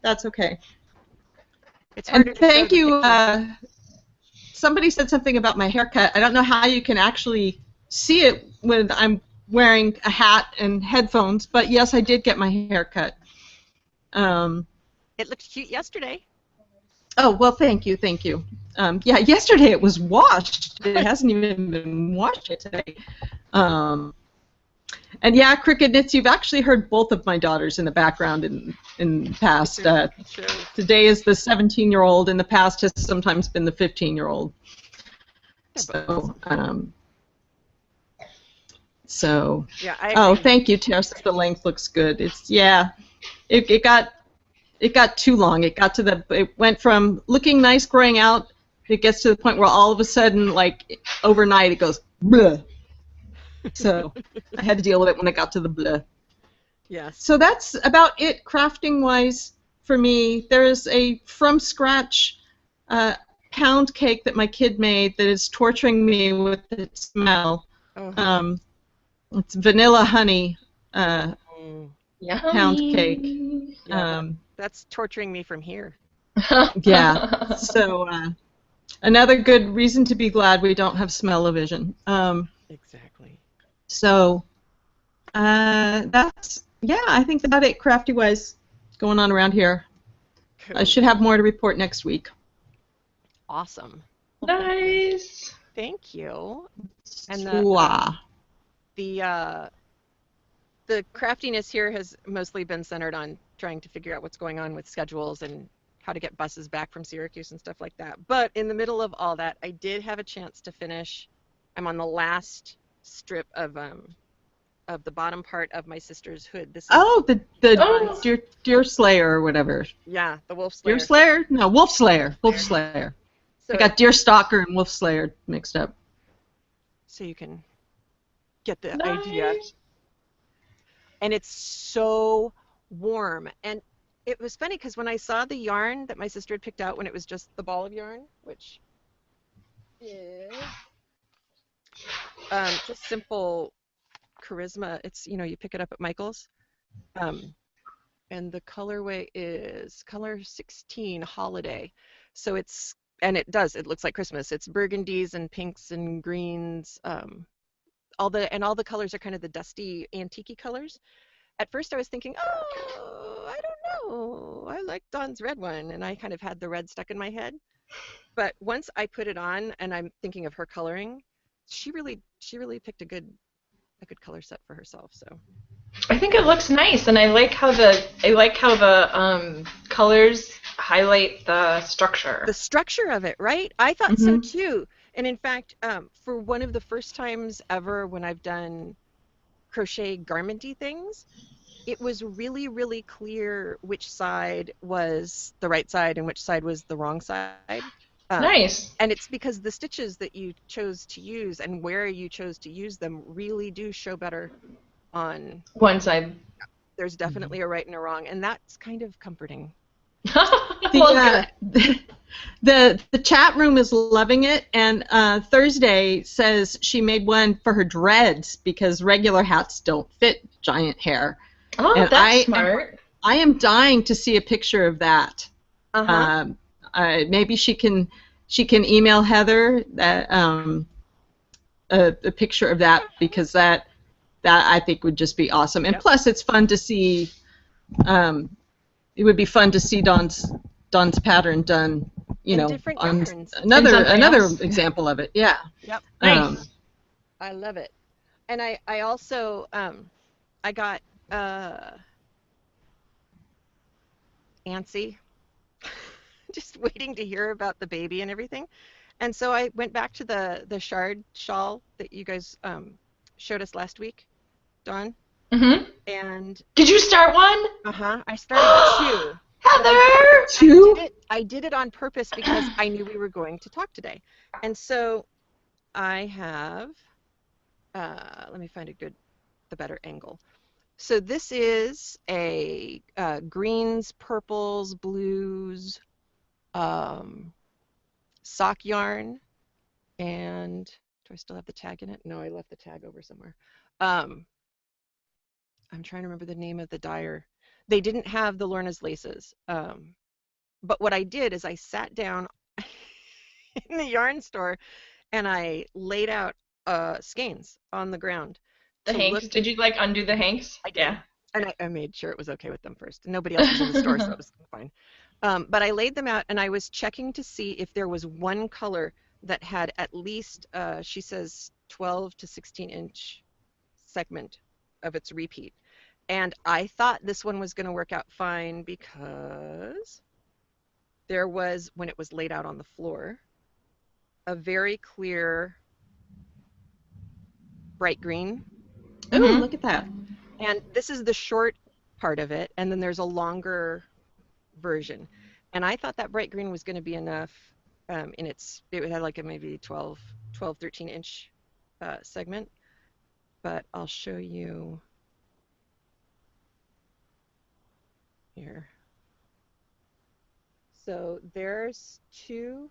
that's okay. It's harder And to show thank the you. picture. Somebody said something about my haircut. I don't know how you can actually see it when I'm wearing a hat and headphones, but yes, I did get my hair cut. It looked cute yesterday. Oh, well, thank you. Yeah, yesterday it was washed. It hasn't even been washed yet today. And yeah, Cricket Knits, you've actually heard both of my daughters in the background in the past. Sure. Today is the 17-year-old. In the past has sometimes been the 15-year-old. So, Yeah, I oh, agree. thank you, Tara. The length looks good. It got too long. It went from looking nice growing out. It gets to the point where all of a sudden, like overnight, it goes bleh. So I had to deal with it when it got to the bleh. Yes. So that's about it crafting-wise for me. There is a from-scratch pound cake that my kid made that is torturing me with its smell. Oh. It's vanilla honey Mm. pound cake. Yeah, that's torturing me from here. Yeah. So another good reason to be glad we don't have smell-o-vision. Exactly. So that's, yeah, I think about it crafty-wise going on around here. Cool. I should have more to report next week. Awesome. Nice. Thank you. And the craftiness here has mostly been centered on trying to figure out what's going on with schedules and how to get buses back from Syracuse and stuff like that. But in the middle of all that, I did have a chance to finish. I'm on the last strip of the bottom part of my sister's hood. This is the Deer Slayer or whatever. Yeah, the Wolf Slayer. Deer Slayer? No, Wolf Slayer. Wolf Slayer. So I got Deer Stalker and Wolf Slayer mixed up. So you can get the Nice. idea. And it's so warm. And it was funny because when I saw the yarn that my sister had picked out when it was just the ball of yarn, which is just simple charisma. It's, you pick it up at Michael's. And the colorway is color 16 holiday. So it looks like Christmas. It's burgundies and pinks and greens. All the colors are kind of the dusty antique colors. At first I was thinking, oh, I don't know, I like Dawn's red one, and I kind of had the red stuck in my head. But once I put it on and I'm thinking of her coloring, she really picked a good color set for herself. So I think it looks nice, and I like how the colors highlight the structure. The structure of it, right? I thought so too. And in fact, for one of the first times ever when I've done crochet garmenty things, it was really, really clear which side was the right side and which side was the wrong side. Nice. And it's because the stitches that you chose to use and where you chose to use them really do show better on one side. There's definitely a right and a wrong, and that's kind of comforting. The chat room is loving it, and Thursday says she made one for her dreads because regular hats don't fit giant hair. Oh, and that's smart. I am dying to see a picture of that. Uh-huh. Maybe she can email Heather that a picture of that, because that I think would just be awesome. And plus, it's fun to see. It would be fun to see Dawn's pattern done, different on patterns. another example of it. Yeah. Yep. Nice. I love it. And I also I got antsy, just waiting to hear about the baby and everything. And so I went back to the shard shawl that you guys showed us last week, Dawn. Mm-hmm. And did you start one? I started 2. Heather! 2? I did it on purpose because I knew we were going to talk today. And so I have, let me find the better angle. So this is a greens, purples, blues sock yarn. And do I still have the tag in it? No, I left the tag over somewhere. I'm trying to remember the name of the dyer. They didn't have the Lorna's laces. But what I did is I sat down in the yarn store and I laid out skeins on the ground. The hanks? Did you undo the hanks? I did. Yeah. And I made sure it was okay with them first. Nobody else was in the store, so it was fine. But I laid them out and I was checking to see if there was one color that had at least, she says, 12 to 16 inch segment of its repeat. And I thought this one was going to work out fine because there was, when it was laid out on the floor, a very clear bright green. Ooh, Mhm. look at that. And this is the short part of it, and then there's a longer version. And I thought that bright green was going to be enough it had like a maybe 12, 13 inch segment. But I'll show you here. So there's two,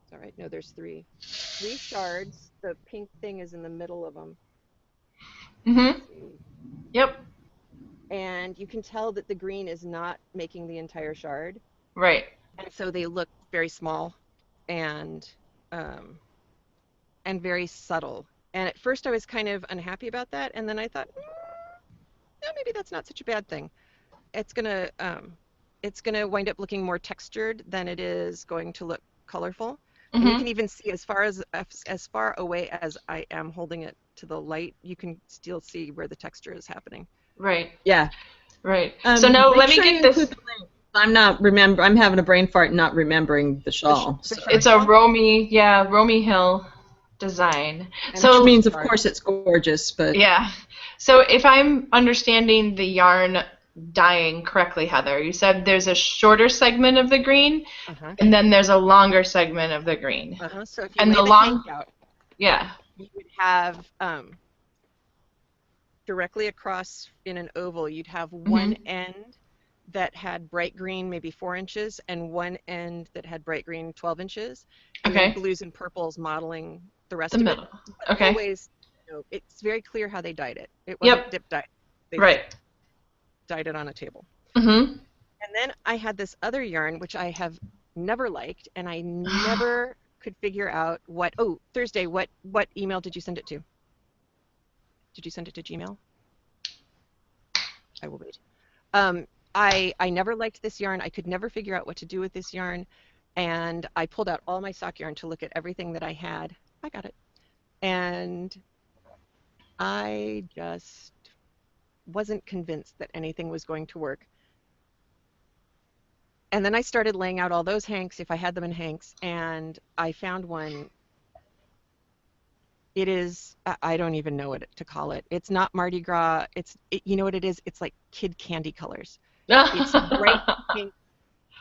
it's all right, no, there's three shards. The pink thing is in the middle of them. Mhm. Yep. And you can tell that the green is not making the entire shard. Right. And so they look very small and very subtle. And at first I was kind of unhappy about that, and then I thought, no, maybe that's not such a bad thing. It's gonna wind up looking more textured than it is going to look colorful. And you Mhm. can even see as far away as I am holding it to the light, you can still see where the texture is happening. Right. Yeah. Right. So now Make let me sure get you this. include the link. I'm having a brain fart not remembering the shawl. The So. It's a Romy Hill design. And So Which means, of course, it's gorgeous, but yeah. So if I'm understanding the yarn dyeing correctly, Heather, you said there's a shorter segment of the green, Uh-huh. and then there's a longer segment of the green. Uh-huh. So if you And lay the the long- hank out, Yeah. you would have directly across in an oval, you'd have one end that had bright green, maybe 4 inches, and one end that had bright green, 12 inches, and Okay. then blues and purples modeling the rest The of middle. it. But Okay. always, it's very clear how they dyed it. It wasn't dip dyed. They Right. dyed it on a table. Mhm. And then I had this other yarn, which I have never liked, and I never could figure out Thursday, what email did you send it to? Did you send it to Gmail? I will wait. I never liked this yarn. I could never figure out what to do with this yarn, and I pulled out all my sock yarn to look at everything that I had. I got it. And I just wasn't convinced that anything was going to work. And then I started laying out all those hanks, if I had them in hanks, and I found one. It is, I don't even know what to call it. It's not Mardi Gras. You know what it is? It's like kid candy colors. It's bright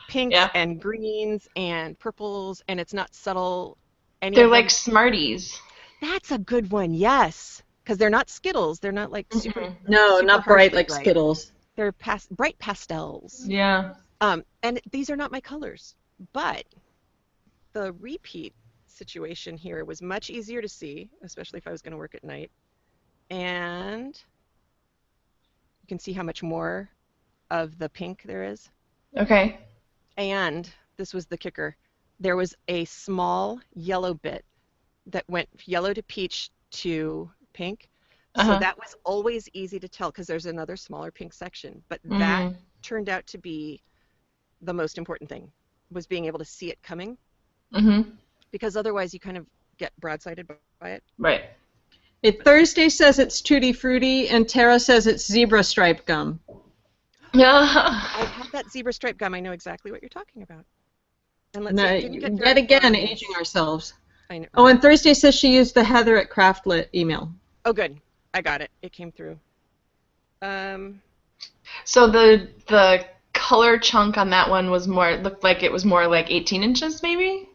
pinks Yeah. and greens and purples, and it's not subtle. They're like Smarties. That's a good one, yes. Because they're not Skittles. They're not like super. no, super not bright harshly like Skittles. They're bright pastels. Yeah. And these are not my colors. But the repeat situation here was much easier to see, especially if I was going to work at night. And you can see how much more of the pink there is. Okay. And this was the kicker. There was a small yellow bit that went yellow to peach to pink. So that was always easy to tell because there's another smaller pink section. But that turned out to be the most important thing, was being able to see it coming. Because otherwise you kind of get broadsided by it. Right. Thursday says it's Tutti Frutti, and Tara says it's zebra stripe gum. Yeah. I have that zebra stripe gum. I know exactly what you're talking about. And let's see, it didn't get Yet very far again, on this. aging ourselves. I know. Oh, and Thursday says she used the Heather at CraftLit email. Oh, good. I got it. It came through. So the color chunk on that one looked like it was more like 18 inches maybe?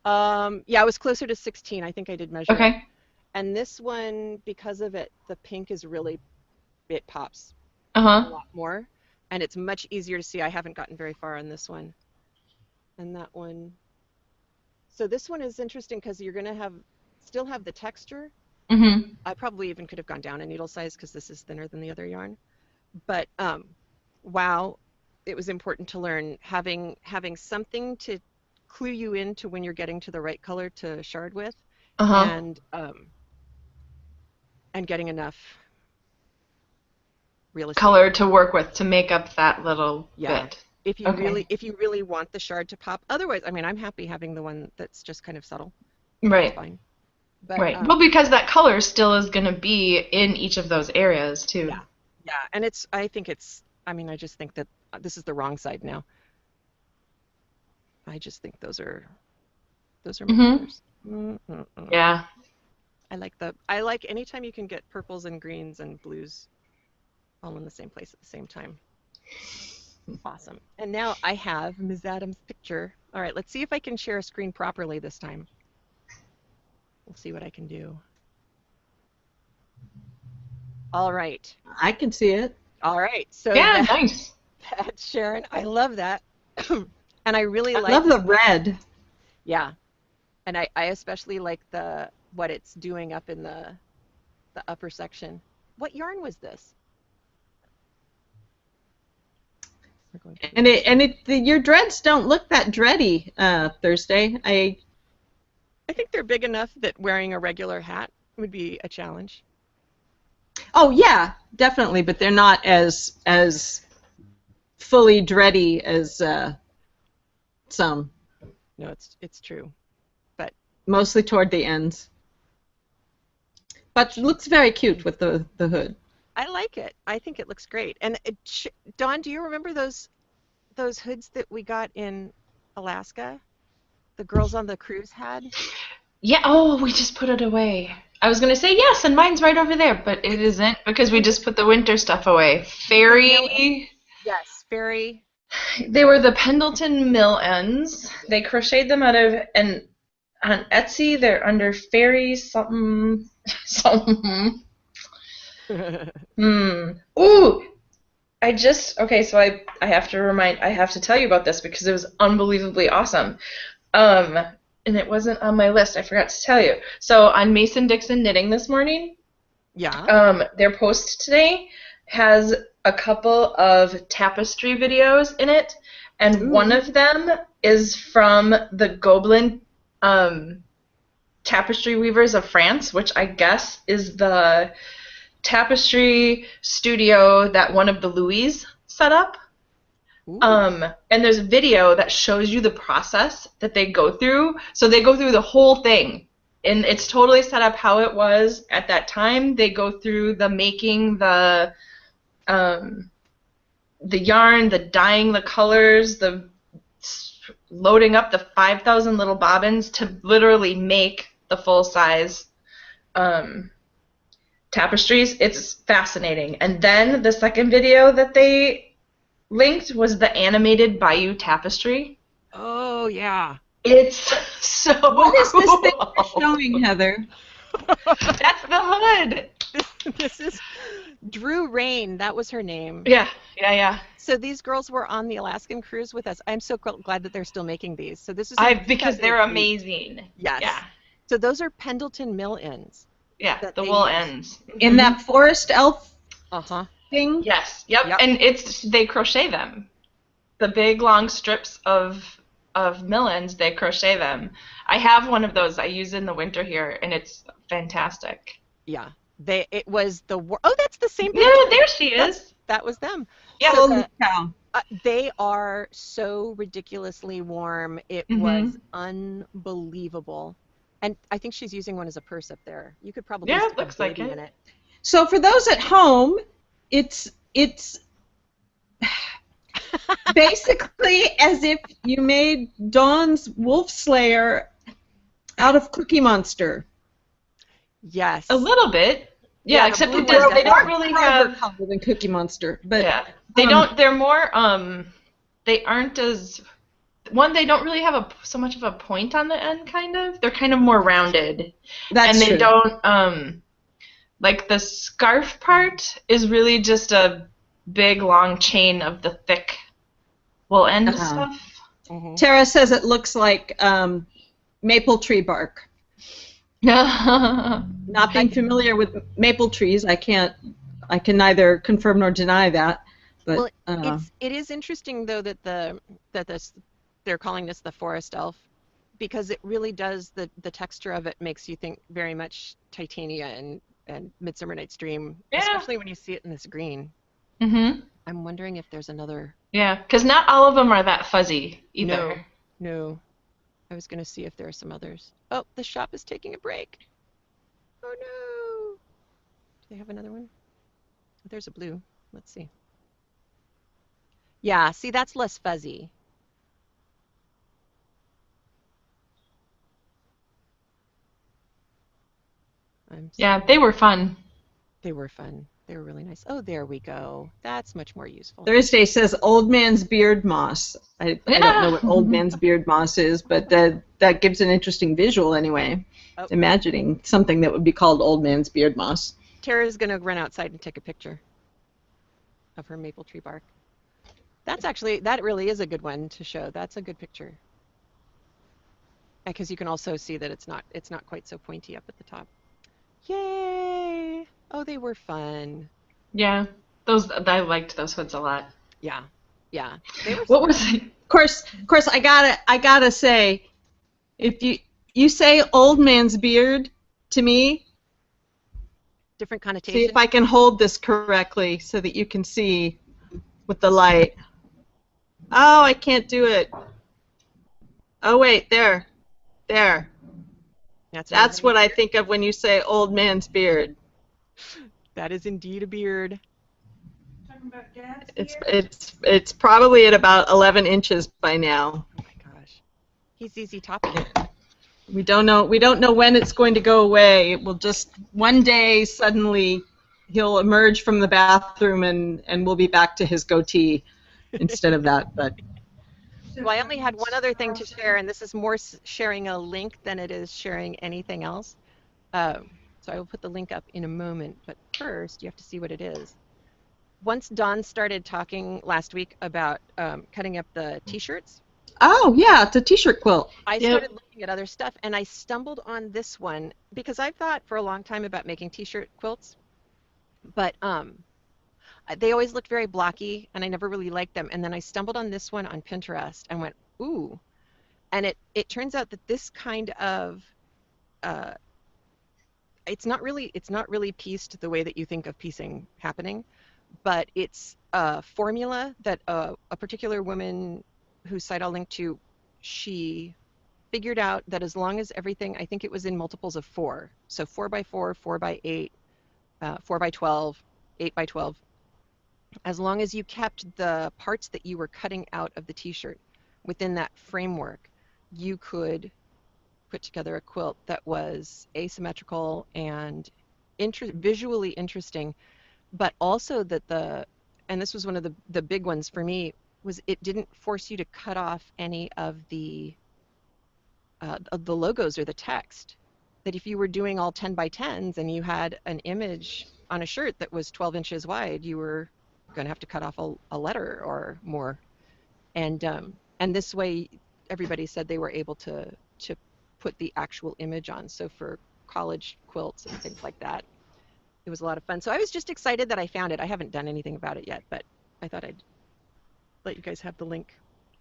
Yeah, it was closer to 16. I think I did measure it. Okay. And this one, because of it, the pink is really, it pops a Uh-huh. lot more. And it's much easier to see. I haven't gotten very far on this one. And that one. So this one is interesting because you're going to still have the texture. I probably even could have gone down a needle size because this is thinner than the other yarn. But wow, it was important to learn having something to clue you into when you're getting to the right color to shard with, and getting enough real estate. Color to work with to make up that little bit. if you really want the shard to pop. Otherwise, I mean, I'm happy having the one that's just kind of subtle. Right. It's fine. But, Right. Well, because that color still is going to be in each of those areas too. Yeah. Yeah, and I just think that this is the wrong side now. I just think those are my colors. Yeah. I like anytime you can get purples and greens and blues all in the same place at the same time. Awesome. And now I have Ms. Adams' picture. All right, let's see if I can share a screen properly this time. We'll see what I can do. All right. I can see it. All right. So yeah, nice. That's Sharon. I love that. And I really I love the red. Yeah. And I especially like what it's doing up in the upper section. What yarn was this? And your dreads don't look that dready, Thursday. I think they're big enough that wearing a regular hat would be a challenge. Oh yeah, definitely, but they're not as fully dready as some. No, it's true, but mostly toward the ends. But it looks very cute with the hood. I like it. I think it looks great. And Dawn, do you remember those hoods that we got in Alaska? The girls on the cruise had? Yeah. Oh, we just put it away. I was going to say yes, and mine's right over there, but it isn't because we just put the winter stuff away. Fairy. Yes, Fairy. They were the Pendleton mill ends. They crocheted them out of, and on Etsy they're under Fairy something. Ooh. So I have to tell you about this because it was unbelievably awesome. And it wasn't on my list. I forgot to tell you. So on Mason Dixon Knitting this morning, their post today has a couple of tapestry videos in it, and one of them is from the Gobelin Tapestry Weavers of France, which I guess is the tapestry studio that one of the Louis set up. And there's a video that shows you the process that they go through. So they go through the whole thing, and it's totally set up how it was at that time. They go through the making the yarn, the dyeing the colors, the loading up the 5,000 little bobbins to literally make the full size tapestries. It's fascinating. And then the second video that they linked was the animated Bayou tapestry. Oh yeah. It's so What is cool. this thing you're showing, Heather? That's the hood. This is Drew Rain. That was her name. Yeah. So these girls were on the Alaskan cruise with us. I'm so glad that they're still making these. So this is because they're amazing. Yes. Yeah. So those are Pendleton mill ends. Yeah, the wool ends. In that forest elf thing? Yes. Yep. And they crochet them. The big long strips of mill ends, they crochet them. I have one of those I use in the winter here, and it's fantastic. Yeah. It was that's the same Yeah, there she is. That was them. Yeah. Holy cow. They are so ridiculously warm. It was unbelievable. And I think she's using one as a purse up there. You could probably it stick looks a baby like it. in it. So for those at home, it's basically as if you made Dawn's Wolf Slayer out of Cookie Monster. Yes. A little bit. Yeah, except blue they don't really have color than Cookie Monster. But they don't. They're more. They aren't as. They don't really have so much of a point on the end. Kind of. They're kind of more rounded. That's and they true. don't. Like the scarf part is really just a big long chain of the thick wool end stuff. Mm-hmm. Tara says it looks like maple tree bark. Not being familiar with maple trees, I can neither confirm nor deny that. But it is interesting though that they're calling this the forest elf, because it really does the texture of it makes you think very much Titania and Midsummer Night's Dream, especially when you see it in this green. Mm-hmm. I'm wondering if there's another. Yeah, because not all of them are that fuzzy either. No. I was going to see if there are some others. Oh, the shop is taking a break. Oh no. Do they have another one? There's a blue. Let's see. Yeah, see, that's less fuzzy. Yeah, they were fun. They were fun. They were really nice. Oh, there we go. That's much more useful. Thursday says old man's beard moss. I don't know what old man's beard moss is, but that gives an interesting visual anyway. Oh. Imagining something that would be called old man's beard moss. Tara's going to run outside and take a picture of her maple tree bark. That really is a good one to show. That's a good picture. Because you can also see that it's not quite so pointy up at the top. Yay! Oh, they were fun. Yeah, I liked those hoods a lot. Yeah. They were What was it? Of course, I gotta say, if you say old man's beard to me, different connotation. see if I can hold this correctly so that you can see with the light. Oh, I can't do it. Oh wait, there. That's what I think of when you say old man's beard. That is indeed a beard. Talking about Dad's It's probably at about 11 inches by now. Oh my gosh. He's easy topping it. We don't know when it's going to go away. It will just one day suddenly he'll emerge from the bathroom and we'll be back to his goatee instead of that. But Well, I only had one other thing to share, and this is more sharing a link than it is sharing anything else. So I will put the link up in a moment, but first you have to see what it is. Once Dawn started talking last week about cutting up the t-shirts, oh yeah, it's a t-shirt quilt. I started looking at other stuff, and I stumbled on this one because I've thought for a long time about making t-shirt quilts, but they always looked very blocky, and I never really liked them. And then I stumbled on this one on Pinterest and went, ooh. And it turns out that this kind of it's not really pieced the way that you think of piecing happening, but it's a formula that a particular woman whose site I'll link to, she figured out that as long as everything, I think it was in multiples of 4, so 4x4, 4x8, 4x12, 8x12, as long as you kept the parts that you were cutting out of the t-shirt within that framework, you could put together a quilt that was asymmetrical and visually interesting, but also that and this was one of the big ones for me, was it didn't force you to cut off any of the logos or the text. That if you were doing all 10x10s and you had an image on a shirt that was 12 inches wide, you were going to have to cut off a letter or more, and this way everybody said they were able to put the actual image on. So for college quilts and things like that, it was a lot of fun. So I was just excited that I found it. I haven't done anything about it yet, but I thought I'd let you guys have the link.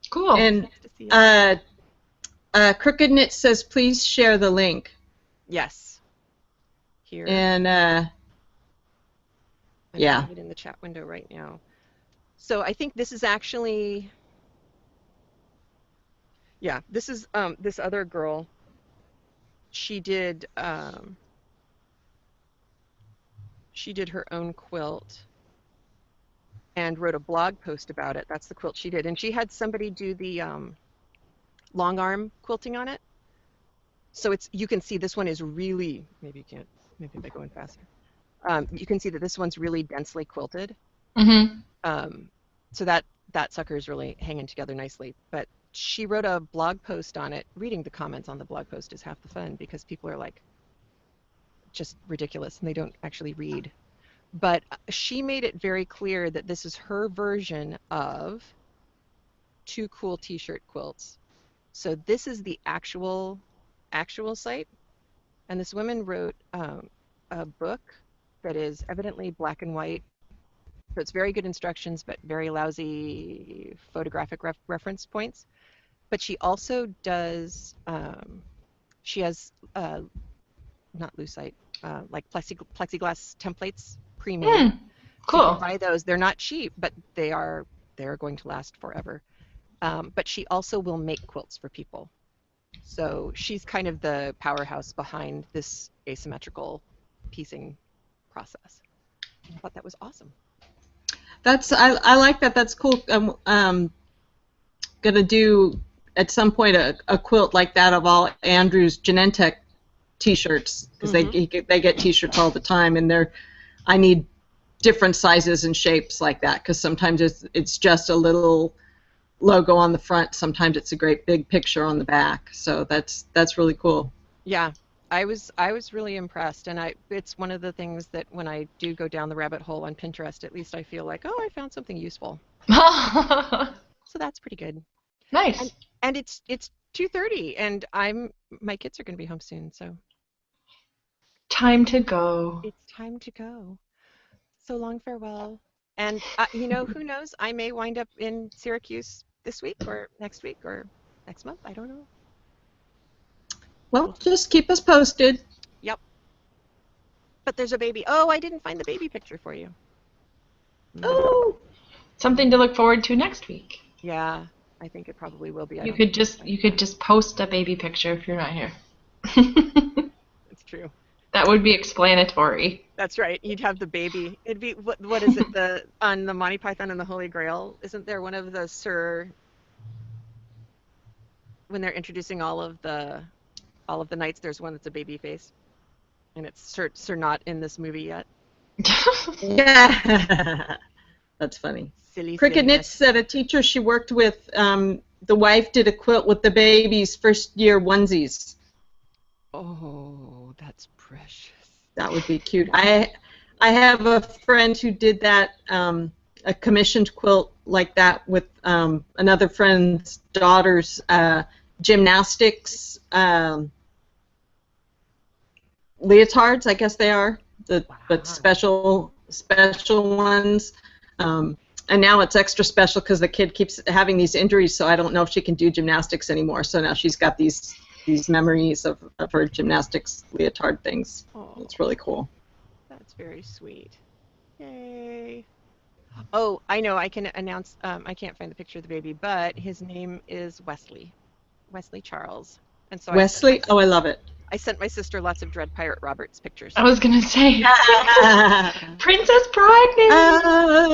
Cool. And Crooked Knit says please share the link. Yes. Here. And I'm yeah. putting it in the chat window right now. So I think this is actually, yeah, this is this other girl. She did her own quilt and wrote a blog post about it. That's the quilt she did, and she had somebody do the long arm quilting on it. So you can see this one is really, maybe you can't, maybe if I go in faster. You can see that this one's really densely quilted. Mm-hmm. So that sucker is really hanging together nicely. But she wrote a blog post on it. Reading the comments on the blog post is half the fun because people are like just ridiculous and they don't actually read. But she made it very clear that this is her version of Too Cool t-shirt quilts. So this is the actual site. And this woman wrote a book that is evidently black and white. So it's very good instructions, but very lousy photographic reference points. But she also does, she has, not lucite, like plexiglass templates pre-made. Cool. So you can buy those. They're not cheap, but they're going to last forever. But she also will make quilts for people. So she's kind of the powerhouse behind this asymmetrical piecing process. I thought that was awesome. I like that. That's cool. I'm gonna do at some point a quilt like that of all Andrew's Genentech T-shirts, because they get T-shirts all the time, and I need different sizes and shapes like that, because sometimes it's just a little logo on the front, sometimes it's a great big picture on the back. So that's really cool. Yeah, I was really impressed, and it's one of the things that when I do go down the rabbit hole on Pinterest, at least I feel like, oh, I found something useful. So that's pretty good. Nice. And it's 2:30, and my kids are going to be home soon, so Time to go. it's time to go. So long farewell. And who knows? I may wind up in Syracuse this week or next month. I don't know. Well, just keep us posted. Yep. But there's a baby. Oh, I didn't find the baby picture for you. Oh, something to look forward to next week. Yeah, I think it probably will be. You could just post a baby picture if you're not here. It's true. That would be explanatory. That's right. You'd have the baby. It'd be what is it? On the Monty Python and the Holy Grail, isn't there one of the when they're introducing all of the knights? There's one that's a baby face, and it's Sir not in this movie yet. Yeah, that's funny. Silly. Cricket Knits said a teacher she worked with, the wife did a quilt with the baby's first year onesies. Oh, that's precious. That would be cute. I have a friend who did that, a commissioned quilt like that with another friend's daughter's gymnastics leotards, I guess they are, but special ones. And now it's extra special because the kid keeps having these injuries, so I don't know if she can do gymnastics anymore. So now she's got these memories of her gymnastics leotard things. Oh, it's really cool. That's very sweet. Yay. Oh, I know. I can announce, I can't find the picture of the baby, but his name is Wesley Charles. And so Wesley? I love it. I sent my sister lots of Dread Pirate Roberts pictures. I was going to say, Princess Pregnant!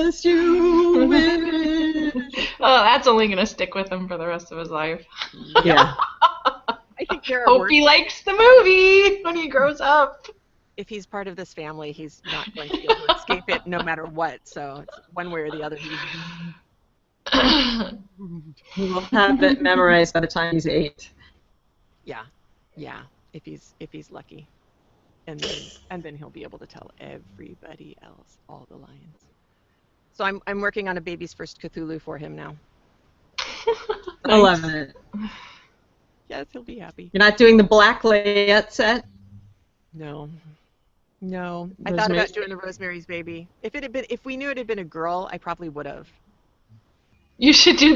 As you wish. Oh, that's only going to stick with him for the rest of his life. Yeah. I think there are Hope he likes the movie when he grows up. If he's part of this family, he's not going to be able to escape it no matter what. So it's one way or the other. He will have it memorized by the time he's 8. Yeah. If he's lucky, and then he'll be able to tell everybody else all the lines. So I'm working on a baby's first Cthulhu for him now. I love it. Yes, he'll be happy. You're not doing the black layette set? No. I thought about doing the Rosemary's Baby. If we knew it had been a girl, I probably would have. You should do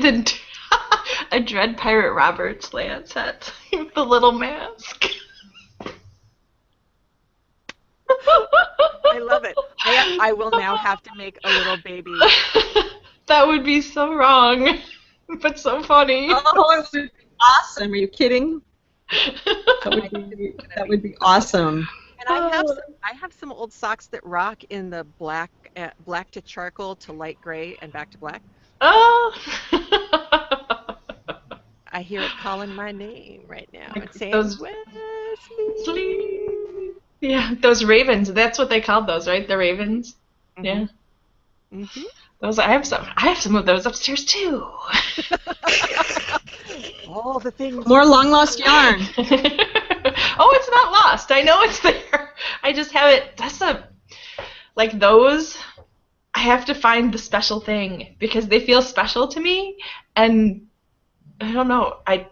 a Dread Pirate Roberts layout set with the little mask. I love it. I will now have to make a little baby. That would be so wrong, but so funny. Oh, it would be awesome. Are you kidding? That would be awesome. And I have some old socks that rock in the black to charcoal to light gray and back to black. Oh. I hear it calling my name right now. It's saying Wesley. Yeah, those ravens. That's what they called those, right? The ravens. Mm-hmm. Yeah. Mm-hmm. Those. I have some of those upstairs too. All the things. More long lost yarn. Oh, it's not lost. I know it's there. I just have it. Like those. I have to find the special thing because they feel special to me, and I don't know. I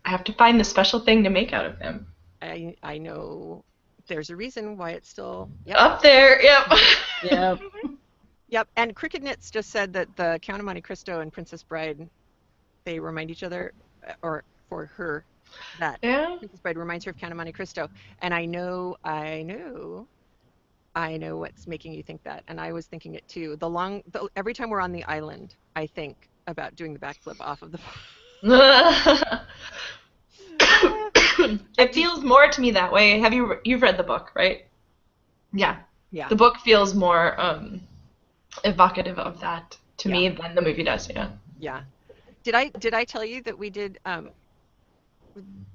have to find the special thing to make out of them. I know there's a reason why it's still up there. Yep. Yep. Yep. And Cricket Knits just said that the Count of Monte Cristo and Princess Bride, they remind each other, or for her, that Princess Bride reminds her of Count of Monte Cristo. And I know I know what's making you think that, and I was thinking it too. Every time we're on the island, I think about doing the backflip off of the. It feels more to me that way. You've read the book, right? Yeah. Yeah. The book feels more evocative of that to Yeah. me than the movie does. Yeah. Yeah. Did I tell you that we did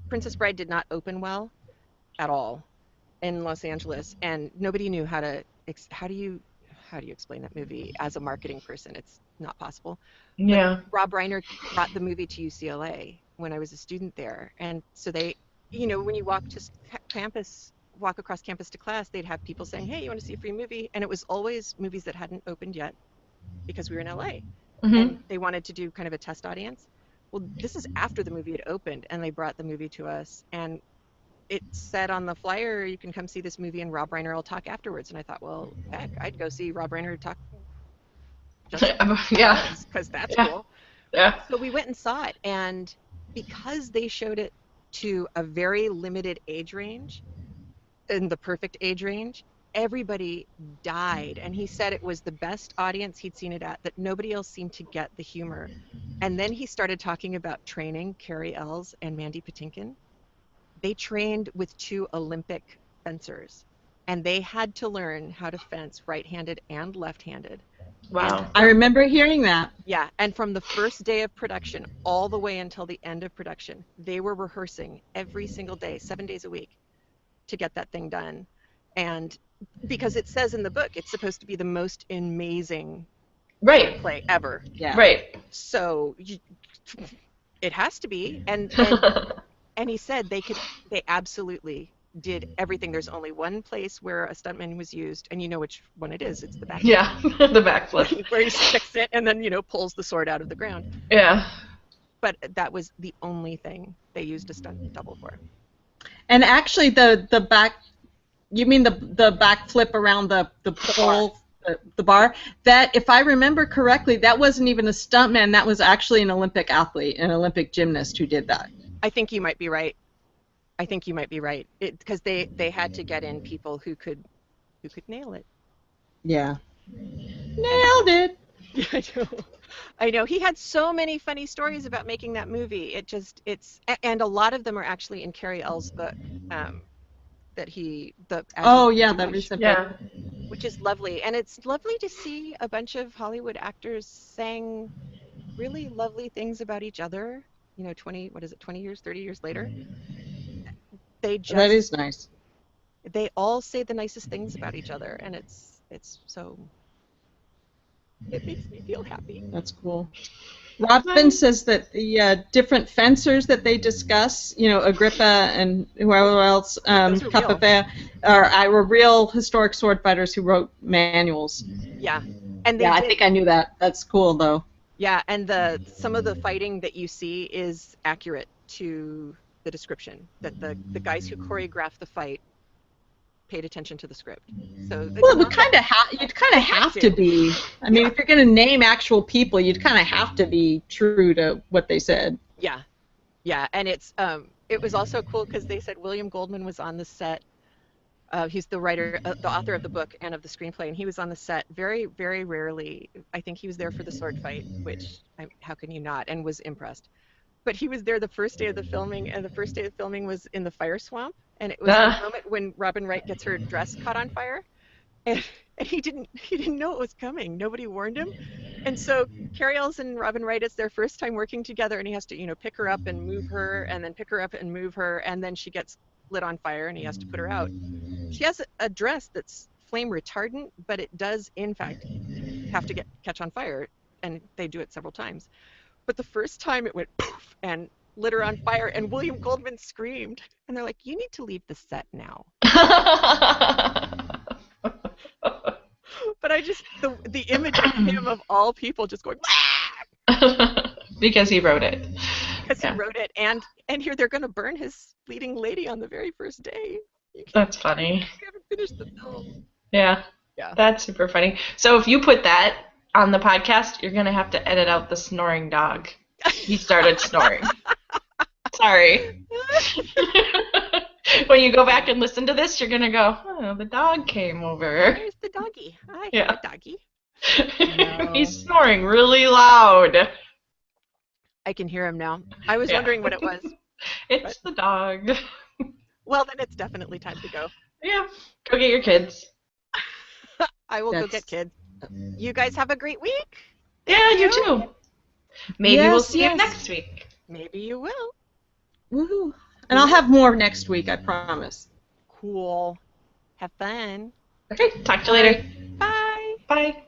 Princess Bride did not open well at all in Los Angeles, and nobody knew how do you explain that movie as a marketing person? It's not possible. Yeah. But Rob Reiner brought the movie to UCLA when I was a student there, and so they, when you walk across campus to class, they'd have people saying, "Hey, you want to see a free movie?" And it was always movies that hadn't opened yet because we were in LA. Mm-hmm. And they wanted to do kind of a test audience. Well, this is after the movie had opened, and they brought the movie to us, and it said on the flyer, "You can come see this movie, and Rob Reiner will talk afterwards." And I thought, well, heck, I'd go see Rob Reiner talk. Yeah. Because that's Yeah. cool. Yeah. So we went and saw it, and because they showed it to a very limited age range, in the perfect age range, everybody died. And he said it was the best audience he'd seen it at, that nobody else seemed to get the humor. And then he started talking about training Carrie Ells and Mandy Patinkin. They trained with 2 Olympic fencers, and they had to learn how to fence right-handed and left-handed. Wow. I remember hearing that. Yeah, and from the first day of production all the way until the end of production, they were rehearsing every single day, 7 days a week, to get that thing done. And because it says in the book, it's supposed to be the most amazing Right. play ever. Yeah. Right. So it has to be. And he said they absolutely did everything. There's only one place where a stuntman was used, and you know which one it is. It's the back. Yeah. The backflip. Where he sticks it and then, pulls the sword out of the ground. Yeah. But that was the only thing they used a stunt double for. And actually, the back, you mean the backflip around the pole, the bar? That, if I remember correctly, that wasn't even a stuntman. That was actually an Olympic athlete, an Olympic gymnast who did that. I think you might be right. Because they had to get in people who could nail it. Yeah. Nailed it. Yeah, I know. He had so many funny stories about making that movie. And a lot of them are actually in Carrie Ells' book. Which is lovely. And it's lovely to see a bunch of Hollywood actors saying really lovely things about each other. 20 years, 30 years later. That is nice. They all say the nicest things about each other, and it's so. It makes me feel happy. That's cool. Robin says that the different fencers that they discuss, Agrippa and whoever else, Capafea, were real historic sword fighters who wrote manuals. Yeah, and I think I knew that. That's cool, though. Yeah, and some of the fighting that you see is accurate to the description. That the guys who choreographed the fight paid attention to the script. So you'd kind of have to be. I mean, if you're going to name actual people, you'd kind of have to be true to what they said. Yeah, and it was also cool because they said William Goldman was on the set. He's the writer, the author of the book and of the screenplay, and he was on the set very, very rarely. I think he was there for the sword fight, which how can you not? And was impressed. But he was there the first day of the filming, and the first day of filming was in the fire swamp, and it was the moment when Robin Wright gets her dress caught on fire, and he didn't know it was coming. Nobody warned him, and so Carrie Ells and Robin Wright, it's their first time working together, and he has to pick her up and move her, and then pick her up and move her, and then she gets lit on fire, and he has to put her out. She has a dress that's flame retardant, but it does in fact have to catch on fire, and they do it several times. But the first time it went poof and lit her on fire, and William Goldman screamed. And they're like, "You need to leave the set now." But the image of him of all people just going, because he wrote it. Because he wrote it, and here they're going to burn his leading lady on the very first day. That's funny. You haven't finished the film. Yeah. That's super funny. So if you put that on the podcast, you're going to have to edit out the snoring dog. He started snoring. Sorry. when you go back and listen to this, you're gonna go, oh, the dog came over. There's the doggy. I Yeah. have a doggy. No. He's snoring really loud. I can hear him now. I was Yeah. wondering what it was. It's the dog. Well, then it's definitely time to go. Yeah, go get your kids. I will go That's- get kids. You guys have a great week. Yeah, you too. Maybe we'll Yes, see yes. you next week. Maybe you will. Woohoo! And I'll have more next week, I promise. Cool. Have fun. Okay, talk to you later. Bye. Bye.